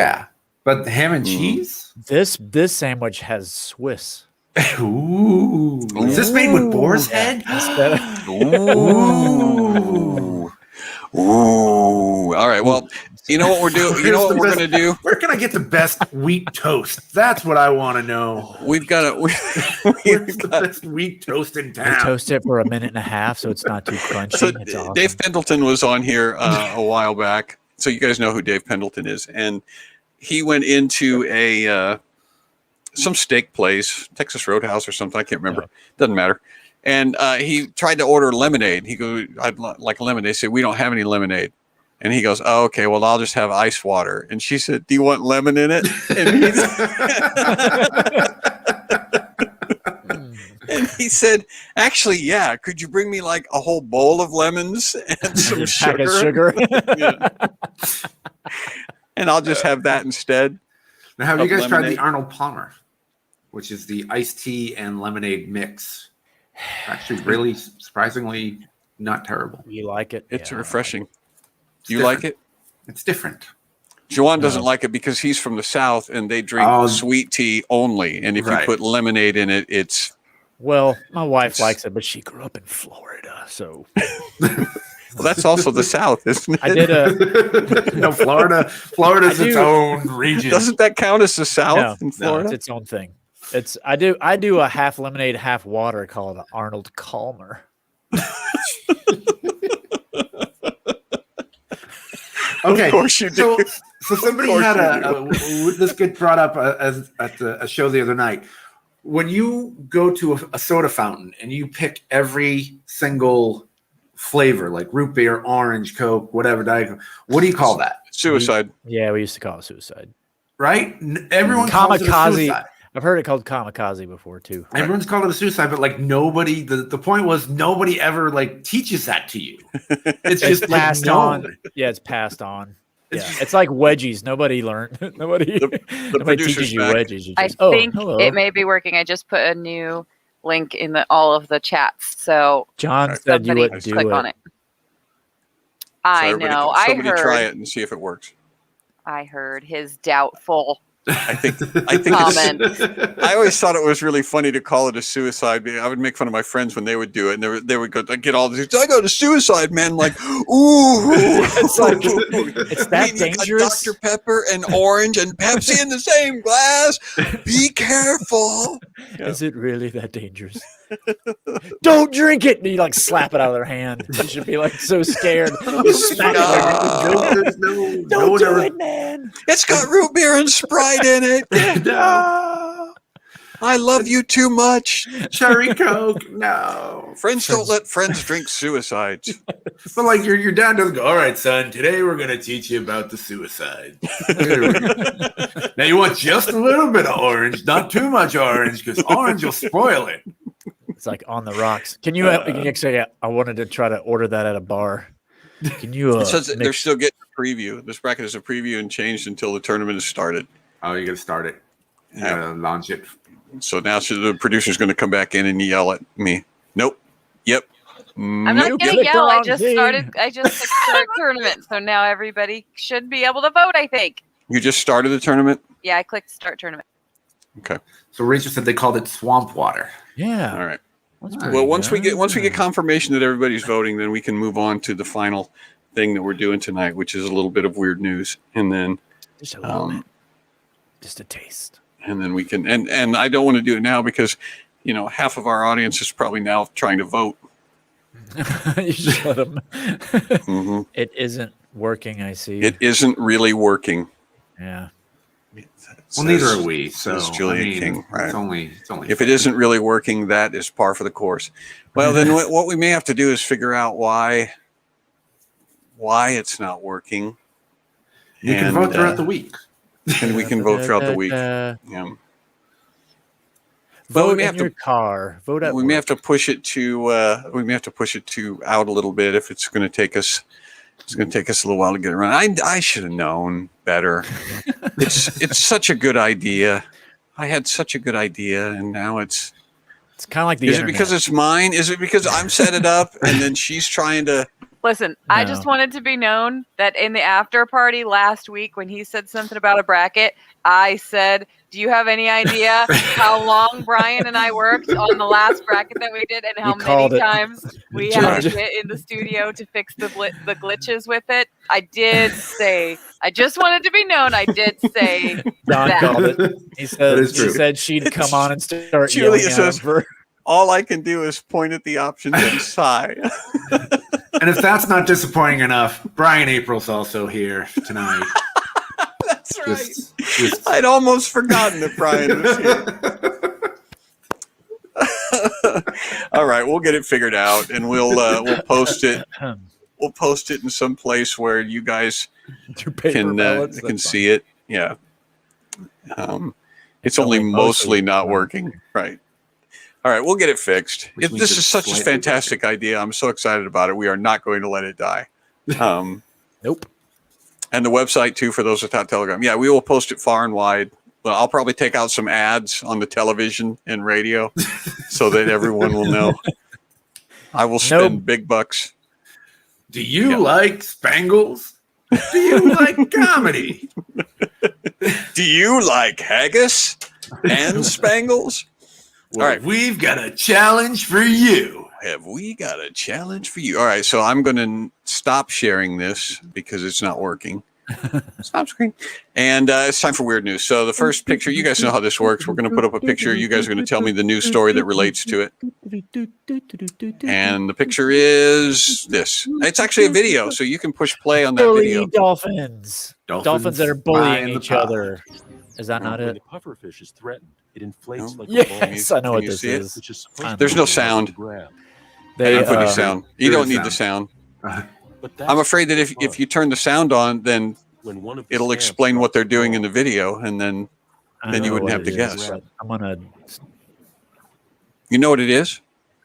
But ham and cheese? This sandwich has Swiss. Ooh. Is this made with boar's head? Ooh. Ooh. All right. Well, you know what we're doing? You know what we're going to do? Where can I get the best wheat toast? That's what I want to know. We've got the best wheat toast in town. We toast it for a minute and a half so it's not too crunchy. So it's awesome. Dave Pendleton was on here a while back. So you guys know who Dave Pendleton is. And he went into some steak place, Texas Roadhouse or something. I can't remember. Doesn't matter. And he tried to order lemonade. He goes, I'd like lemonade. They said, we don't have any lemonade. And he goes, oh, okay, well, I'll just have ice water. And she said, do you want lemon in it? And he said, actually, yeah. Could you bring me like a whole bowl of lemons and some sugar? Yeah. And I'll just have that instead. Now, have you guys tried the Arnold Palmer, which is the iced tea and lemonade mix? Actually, really surprisingly not terrible. You like it? It's refreshing. Do you like it? It's different. Joanne doesn't like it because he's from the South and they drink sweet tea only. And if you put lemonade in it, it's... Well, my wife likes it, but she grew up in Florida, so... Well, that's also the South, isn't it? I did no, Florida's its own region. Doesn't that count as the South in Florida? No, it's its own thing. I do a half lemonade, half water called Arnold Palmer. Okay, of course you do. So somebody had this get brought up at a show the other night. When you go to a soda fountain and you pick every single flavor, like root beer, orange, Coke, whatever, Diet Coke, what do you call that? Suicide. We used to call it suicide. Right? Everyone calls it a suicide. I've heard it called kamikaze before too. Everyone's called it a suicide, but like nobody. The point was nobody ever like teaches that to you. It's just passed on. Yeah, it's passed on. Yeah, it's like wedgies. Nobody learned. Nobody teaches you wedgies. You just, I think it may be working. I just put a new link in all of the chats. So John said you wouldn't do click it. On it. I know. Somebody try it and see if it works. I heard his doubtful. I think I always thought it was really funny to call it a suicide. I would make fun of my friends when they would do it, and they would go, get all this. I go to suicide, man. Like, ooh, it's like it's that dangerous. Dr. Pepper and orange and Pepsi in the same glass. Be careful. Is it really that dangerous? Don't drink it. And you like slap it out of their hand. You should be like so scared. You smack it. Don't do it, man. It's got root beer and Sprite in it. No. I love you too much. Cherry Coke. No. Friends don't let friends drink suicides. But like your dad doesn't go, all right, son, today we're going to teach you about the suicide. Now you want just a little bit of orange, not too much orange, because orange will spoil it. It's like on the rocks. Can you actually, I wanted to try to order that at a bar. Can you? It says they're still getting a preview. This bracket is a preview and changed until the tournament is started. Oh, you got to start it. You got to launch it. So now the producer's going to come back in and yell at me. Nope. Yep. I'm not going to yell. I just clicked start tournament. So now everybody should be able to vote, I think. You just started the tournament? Yeah, I clicked start tournament. Okay. So Rachel said they called it swamp water. Yeah. All right. Well, once we get confirmation that everybody's voting, then we can move on to the final thing that we're doing tonight, which is a little bit of weird news, and then just a little bit, just a taste. And then we can, and I don't want to do it now because half of our audience is probably now trying to vote. You shut them. Mhm. It isn't working. I see. It isn't really working. Yeah. Well, neither are we. So says Julia King, right? It's only. If it isn't really working, that is par for the course. Well, then what we may have to do is figure out why it's not working. You can vote throughout the week. And we can vote throughout the week. Yeah. But Vote in your car. Vote at we may have to push it to out a little bit if it's going to take us. It's going to take us a little while to get around. I should have known better. It's such a good idea. I had such a good idea, and now it's kind of like the Is internet. it because it's mine? Is it because I'm set it up and then she's trying to? Listen, I just wanted to be known that in the after party last week when he said something about a bracket, I said, do you have any idea how long Brian and I worked on the last bracket that we did and how many times we had to get in the studio to fix the glitches with it? I did say, I just wanted to be known, I did say Don that. called it. He said she'd come on and start Julia yelling says, at him. all I can do is point at the options and sigh. And if that's not disappointing enough, Brian April's also here tonight. That's right. I'd almost forgotten that Brian was here. All right, we'll get it figured out, and we'll post it. We'll post it in some place where you guys can see it. Yeah. It's only mostly not working, right? All right, we'll get it fixed. This is such a fantastic idea. I'm so excited about it. We are not going to let it die. Nope. And the website, too, for those without Telegram. Yeah, we will post it far and wide. Well, I'll probably take out some ads on the television and radio so that everyone will know. I will spend big bucks. Do you like Spangles? Do you like comedy? Do you like haggis and Spangles? Well, all right, we've got a challenge for you. Have we got a challenge for you? All right, so I'm going to stop sharing this because it's not working. Stop screen. And it's time for weird news. So the first picture, you guys know how this works. We're going to put up a picture. You guys are going to tell me the news story that relates to it. And the picture is this. It's actually a video, so you can push play on that video. Dolphins that are bullying each other. Is that not it? The pufferfish is threatened. It inflates like yes, I know what this is. There's no sound. I didn't put any sound. You don't need the sound. I'm afraid that if you turn the sound on, then it'll explain what they're doing in the video, and then you wouldn't have to guess. I'm gonna. You know what it is?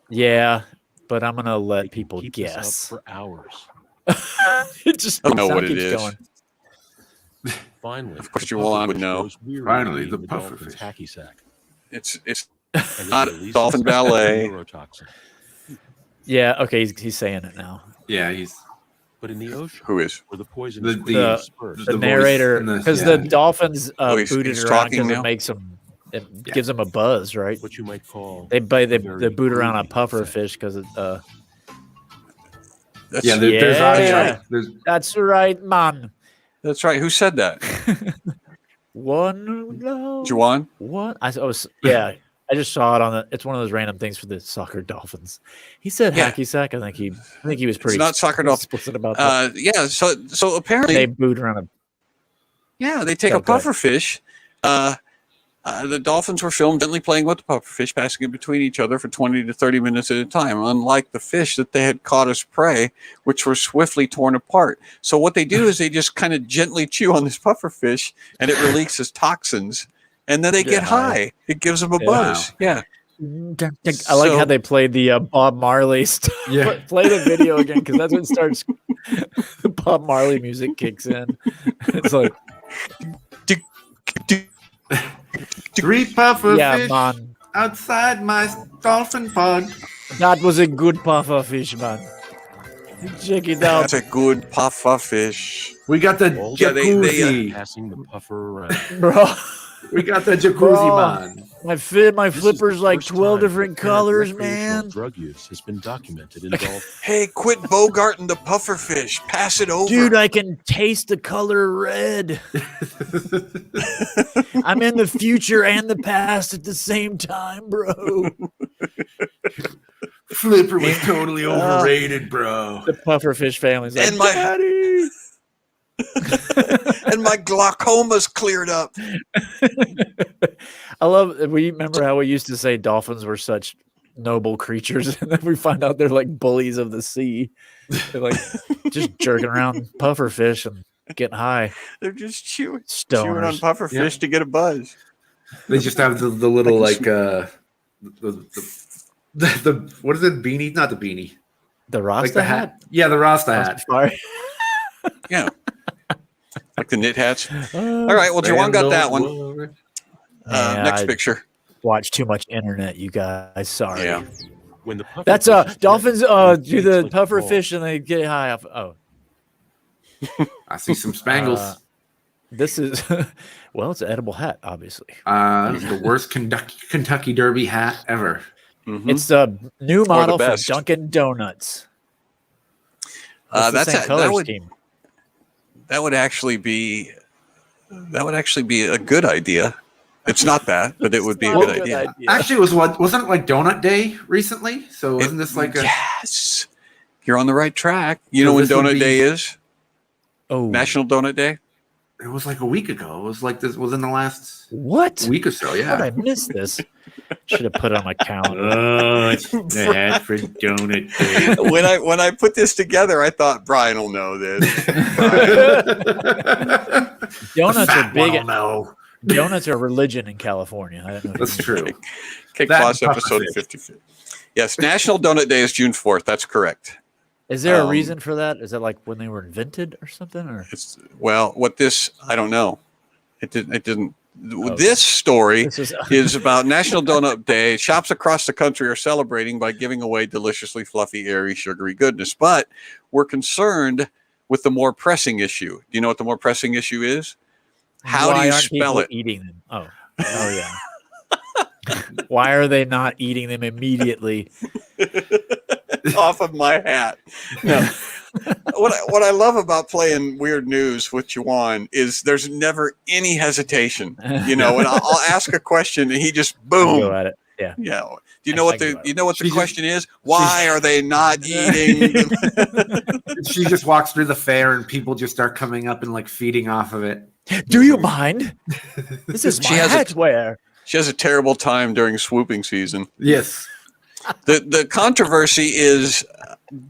Yeah, but I'm gonna let people guess for hours. It just I don't know what it is. Going. Finally, of course, Juwan would know. Finally, the pufferfish hacky sack. It's not dolphin ballet. Yeah. Okay. He's saying it now. Yeah, he's. But in the ocean, who is where the poison the narrator? Because the dolphins booted around because it makes them. It gives them a buzz, right? What you might call they boot around a pufferfish because it. There's audio. That's right, man. That's right. Who said that? Juwan? What? I just saw it on the. It's one of those random things for the soccer dolphins. He said hacky sack. I think he was pretty. It's not soccer dolphins. Explicit about that. Yeah. So apparently they boot around a. Yeah, they take a pufferfish. The dolphins were filmed gently playing with the pufferfish, passing it between each other for 20 to 30 minutes at a time, unlike the fish that they had caught as prey, which were swiftly torn apart. So what they do is they just kind of gently chew on this pufferfish, and it releases toxins, and then they get high. It gives them a buzz. Yeah. I like how they played the Bob Marley stuff. Yeah. Play the video again, because that's when it starts. The Bob Marley music kicks in. It's like... 3 pufferfish man. outside my dolphin pond. That was a good pufferfish, man. Check it out. That's a good pufferfish. We got the jacuzzi. Passing the puffer around. Bro. We got the jacuzzi, man. My flipper's like 12 different colors, man. man. Drug use has been documented in dolphins. Hey, quit bogarting the pufferfish. Pass it over. Dude, I can taste the color red. I'm in the future and the past at the same time, bro. Flipper was totally overrated, bro. The pufferfish family's like, And my- Daddy. And my glaucoma's cleared up. I love. We remember how we used to say dolphins were such noble creatures, and then we find out they're like bullies of the sea. They're like just jerking around pufferfish and getting high. They're just chewing on Stoners. pufferfish to get a buzz. They just have the little like the what is it? Beanie? Not the beanie. The Rasta Like the hat. Yeah, the Rasta hat. Sorry. Yeah. Like the knit hats. All right. Well, Jawan got that one. Next picture. Watch too much internet, you guys. Sorry. Yeah. When the That's pufferfish is dolphins dead, do it the makes like pufferfish and they get high off. Oh, I see some spangles. this is well, it's an edible hat, obviously. This is the worst Kentucky Derby hat ever. Mhm. It's the new model from best. Dunkin' Donuts. It's the same color scheme. That would actually be a good idea. It's not that, but it would be a Not good idea. Actually, wasn't it like Donut Day recently? So isn't this like a Yes. You're on the right track. You So know when this would Donut be- Day is? Oh, National Donut Day? It was like a week ago. It was like this within the last what? week or so. How did I Yeah. miss this? Should have put it on my calendar. Oh, it's the hat for Donut Day. When I put this together, I thought Brian will know this. Donuts are big. No, Donuts are religion in California. I don't know. that's true. Cake That Floss and episode pufferfish. 55. Yes, National Donut Day is June 4th. That's correct. Is there a Um, reason for that? Is that like when they were invented or something? Or I don't know. It didn't. Oh. This story this is is about National Donut Day. Shops across the country are celebrating by giving away deliciously fluffy, airy, sugary goodness. But we're concerned with the more pressing issue. Do you know what the more pressing issue is? How why do you aren't spell people it? Eating them. Oh yeah. Why are they not eating them immediately? Off of my hat. No. What I love about playing Weird News with Juwan is there's never any hesitation. And I'll ask a question and he just Go boom. at it. Yeah. Yeah. Do you know what the She question is? Why are they not eating? She just walks through the fair and people just start coming up and like feeding off of it. Do you mind? This is my She has a- hat wear. She has a terrible time during swooping season. Yes. The controversy is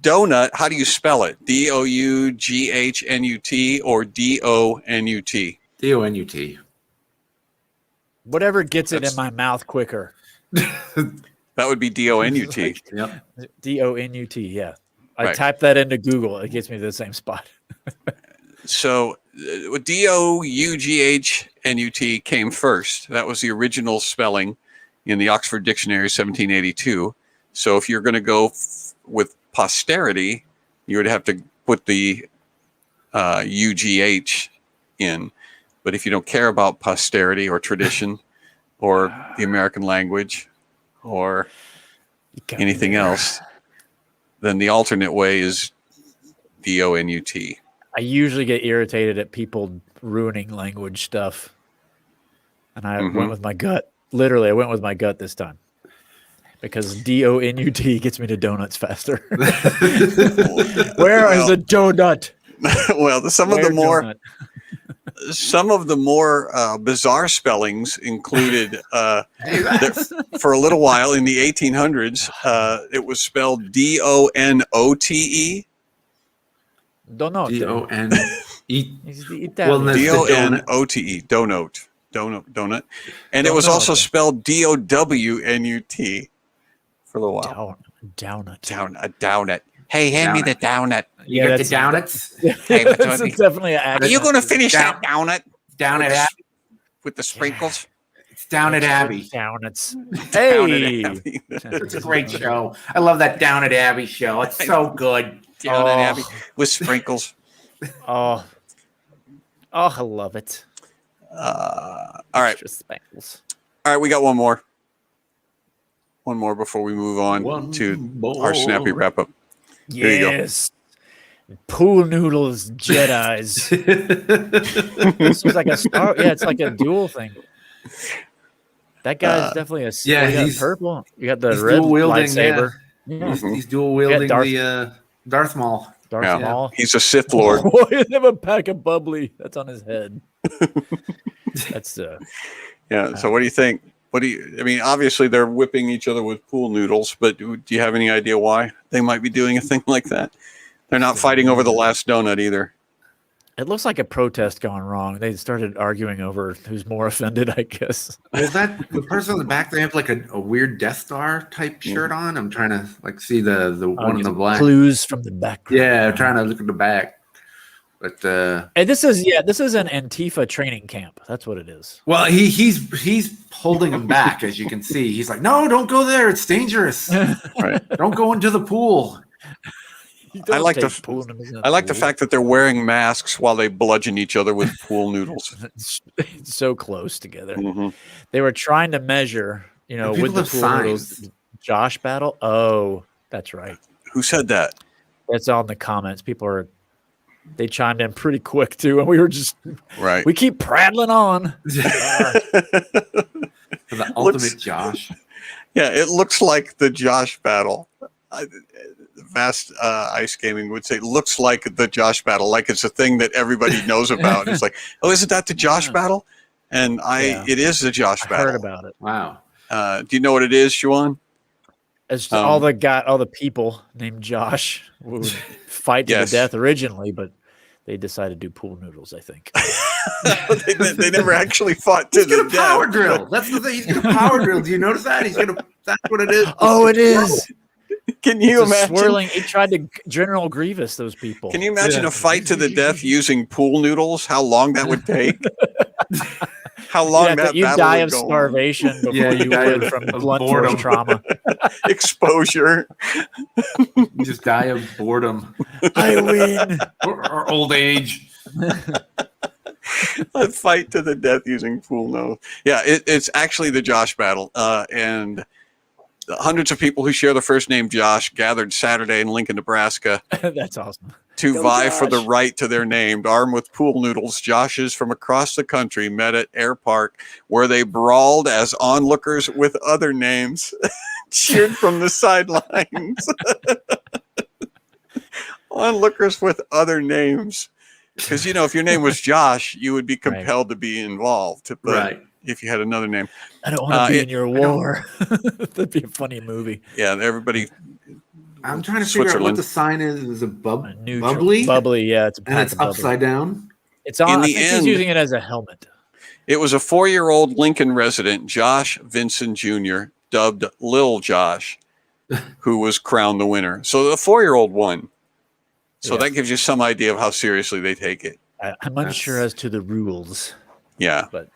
donut. How do you spell it? DOUGHNUT or DONUT? DONUT. Whatever gets it in That's- my mouth quicker. That would be DONUT. Yep. DONUT. Yeah. I Right. type that into Google. It gets me to the same spot. So DOUGHNUT came first. That was the original spelling in the Oxford Dictionary, 1782. So if you're going to go with posterity, you would have to put the UGH in. But if you don't care about posterity or tradition or the American language or anything else, then the alternate way is DONUT. I usually get irritated at people ruining language stuff. And I went with my gut. Literally, I went with my gut this time. Because DONUT gets me to donuts faster. Where is the donut? Well, some of Where the more donut? bizarre spellings included for a little while in the 1800s. It was spelled DONOTE. Donut. DONE. It's the Well, Italian. that's- DONOTE. Donut. And it was also spelled DOWNUT for a little while. Donut. Downut. Hey, hand me the downut. You Yeah, got the donuts? Hey, what's That's up? definitely an Are accent. you going to finish that downut Down at Abbey. with the sprinkles? It's down at Abbey. Donuts. Down at Hey. Abbey. It's a great show. I love that Down at Abbey show. It's so good. Down at Abbey with sprinkles. Oh, I love it. All right. Extra Spangles. All right, we got one more. One more before we move on One to more. our snappy wrap up. Here you go. Yes. Pool noodles, Jedi's. This was like a star. Yeah, it's like a dual thing. That guy's definitely a. yeah, you got he's- purple. You got the he's red dual wielding, lightsaber. Yeah. He's dual wielding Darth- the Darth Maul. Darth Yeah. Maul. He's a Sith Lord. Oh, he have a pack of bubbly. That's on his head. That's Yeah. So what do you think? I mean, obviously they're whipping each other with pool noodles, but do you have any idea why they might be doing a thing like that? They're not fighting over the last donut either. It looks like a protest gone wrong. They started arguing over who's more offended, I guess. Was that the person in the back? They have like a weird Death Star type shirt on. I'm trying to like see the one in the black. Clues from the background. Yeah, I'm trying to look at the back. But And this is an Antifa training camp. That's what it is. well, he's holding him back, as you can see. He's like, no, don't go there. It's dangerous. Right. Don't go into the pool. I like the fact that they're wearing masks while they bludgeon each other with pool noodles. it's so close together. Mhm. They were trying to measure, And with people the have pool signs. noodles. Josh battle. Oh, that's right. Who said that? That's all in the comments. They chimed in pretty quick too, and we were just Right. we keep prattling on. For the ultimate Josh. Yeah, it looks like the Josh battle. Vast Ice Gaming would say, looks like the Josh battle, like it's a thing that everybody knows about. It's like, oh, isn't that the Josh battle? And it is the Josh I battle. heard about it. Wow. Do you know what it is, Juan? It's all the people named Josh would fight to Yes. the death originally, but they decided to do pool noodles, I think. they never actually fought to He's the gonna power death. drill. That's the thing. He's gonna power drill. Do you notice that? That's what it is. Oh, it is. Can you It's a imagine? swirling. He tried to General Grievous those people. Can you imagine Yeah. a fight to the death using pool noodles? How long that would take? How long that you battle die would of go on. starvation before Yeah, you you die would of- from of blunt boredom. force trauma. Exposure. You just die of boredom I win. or old age. A fight to the death using pool noodles. Yeah, it's actually the Josh battle. And the hundreds of people who share the first name Josh gathered Saturday in Lincoln, Nebraska That's awesome. to Go vie for the Josh. right to their name. Armed with pool noodles, Joshes from across the country met at Air Park, where they brawled as onlookers with other names, cheered from the sidelines. Onlookers with other names. Because, if your name was Josh, you would be compelled to be involved. But Right. if you had another name. I don't want to be it- in your war. That'd be a funny movie. Yeah, everybody. I'm trying to figure out what Switzerland. the sign is. Is it A neutral- bubbly? Bubbly, yeah. It's a And pack it's of bubbly. upside down. It's on. In I the think end- he's using it as a helmet. It was a 4-year-old Lincoln resident, Josh Vincent Jr., dubbed Lil Josh, who was crowned the winner. So the 4-year-old won. So Yeah. that gives you some idea of how seriously they take it. I'm unsure as to the rules. Yeah. But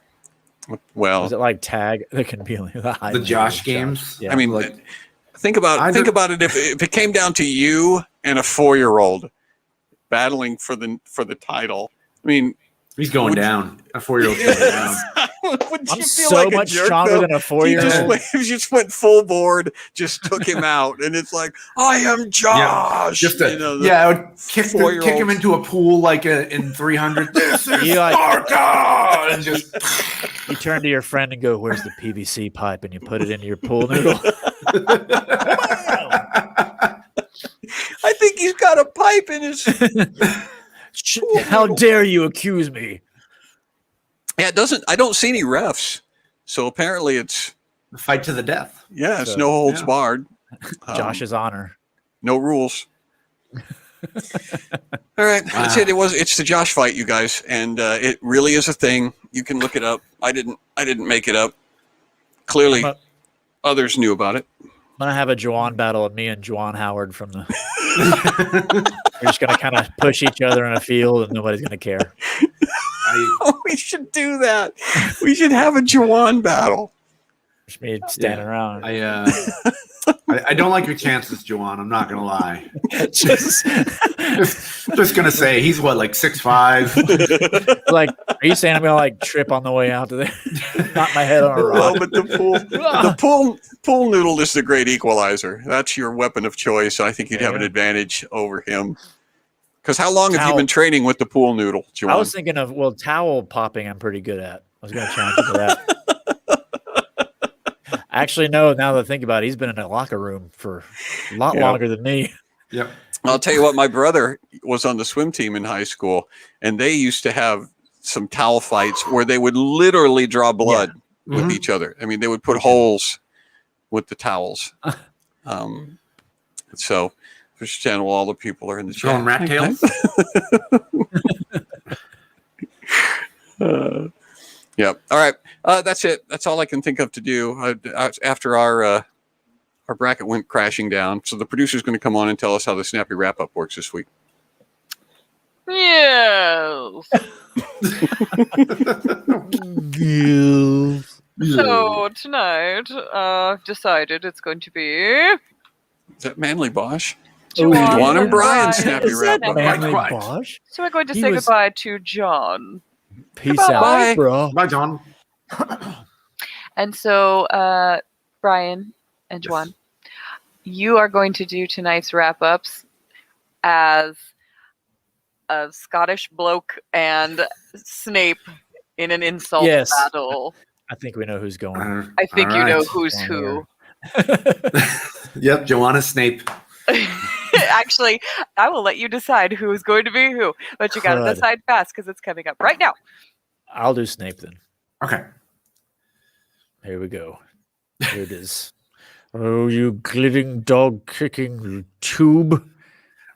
Well, is it like tag? There can be the high The level Josh of games. Yeah. I mean, like- think about it. If it came down to you and a 4-year-old battling for the title, I mean, He's going Would- down. A 4-year-old's going down. would I'm you feel so like a much jerk, stronger though? than a He 4-year-old. just went full board, just took him out, and it's like, I am Josh. Just You know, I would kick him 4-year-olds. into a pool like in 300. This is You like- Sparta! And just You turn to your friend and go, "Where's the PVC pipe?" And you put it into your pool noodle. I think he's got a pipe in his. How dare you accuse me? Yeah, it doesn't. I don't see any refs, so apparently it's fight to the death. it's So, no holds yeah. barred. Josh's honor. No rules. All right, that's it. It's the Josh fight, you guys, and it really is a thing. You can look it up. I didn't make it up. Clearly, others knew about it. I'm gonna have a Juwan battle of me and Juwan Howard from the. We're just gonna kind of push each other in a field, and nobody's gonna care. We should do that. We should have a Juwan battle. Just me standing around. I don't like your chances, Joanne. I'm not gonna lie. Just Just gonna say he's what, like 6'5". like, are you saying I'm gonna like trip on the way out to there? Knock my head on a Well, rock. but the pool noodle is the great equalizer. That's your weapon of choice. I think you'd have an Yeah. advantage over him. Because how long have you Towel. been training with the pool noodle, I Joanne? was thinking of towel popping. I'm pretty good at. I was gonna challenge you to that. Actually, no. Now that I think about it, he's been in a locker room for a lot longer than me. Yep. I'll tell you what, my brother was on the swim team in high school, and they used to have some towel fights where they would literally draw blood with each other. I mean, they would put holes with the towels. So, Fish Channel, all the people are in the Throwing chat. rat tails. Yeah. All right. That's it. That's all I can think of to do after our bracket went crashing down. So the producer's going to come on and tell us how the Snappy Wrap Up works this week. Yes. So tonight, I've decided it's going to be Is that Manly Bosch? Juwan Juwan and Brian Brian. Snappy Is Wrap that Up. Manly Right. Bosch? So we're going to He say was- goodbye to John. Peace Goodbye. out, Bye. bro. Bye, John. And so, Brian and Juan, you are going to do tonight's wrap ups as a Scottish bloke and Snape in an insult Yes. battle. I think we know who's going. I think All you know right. who's who. Yep, Joanna Snape. Actually, I will let you decide who is going to be who, but you got to Crud. decide fast because it's coming up right now. I'll do Snape then. Okay. Here we go. Here it is. Oh, you glitting dog kicking tube.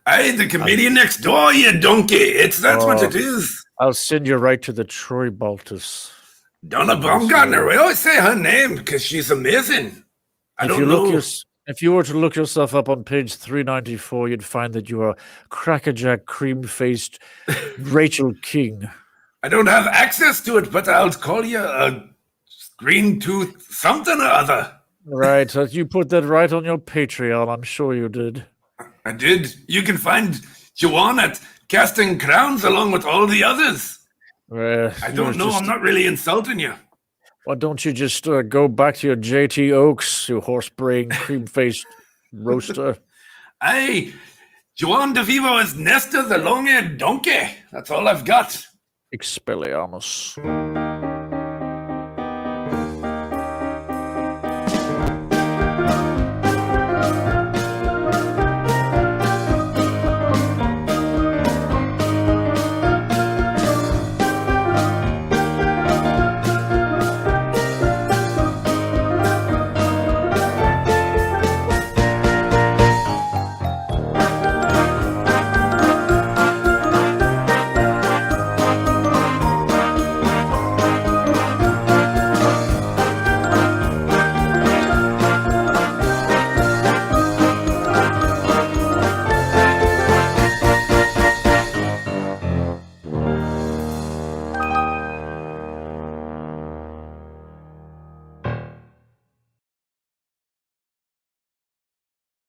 Hey, the comedian next door, you donkey. That's what it is. I'll send you right to the Troy Baltus. Donna Baumgartner. We always say her name because she's amazing. I don't know. If you were to look yourself up on page 394, you'd find that you are crackerjack cream-faced Rachel King. I don't have access to it, but I'll call you a green tooth something or other. Right, you put that right on your Patreon. I'm sure you did. I did. You can find Joanne at Casting Crowns along with all the others. I don't know. I'm not really insulting you. Why don't you just go back to your JT Oaks, you horse-brain, cream-faced roaster? Hey, Joanne DeVivo is Nestor the long-eared donkey. That's all I've got. Expelliarmus.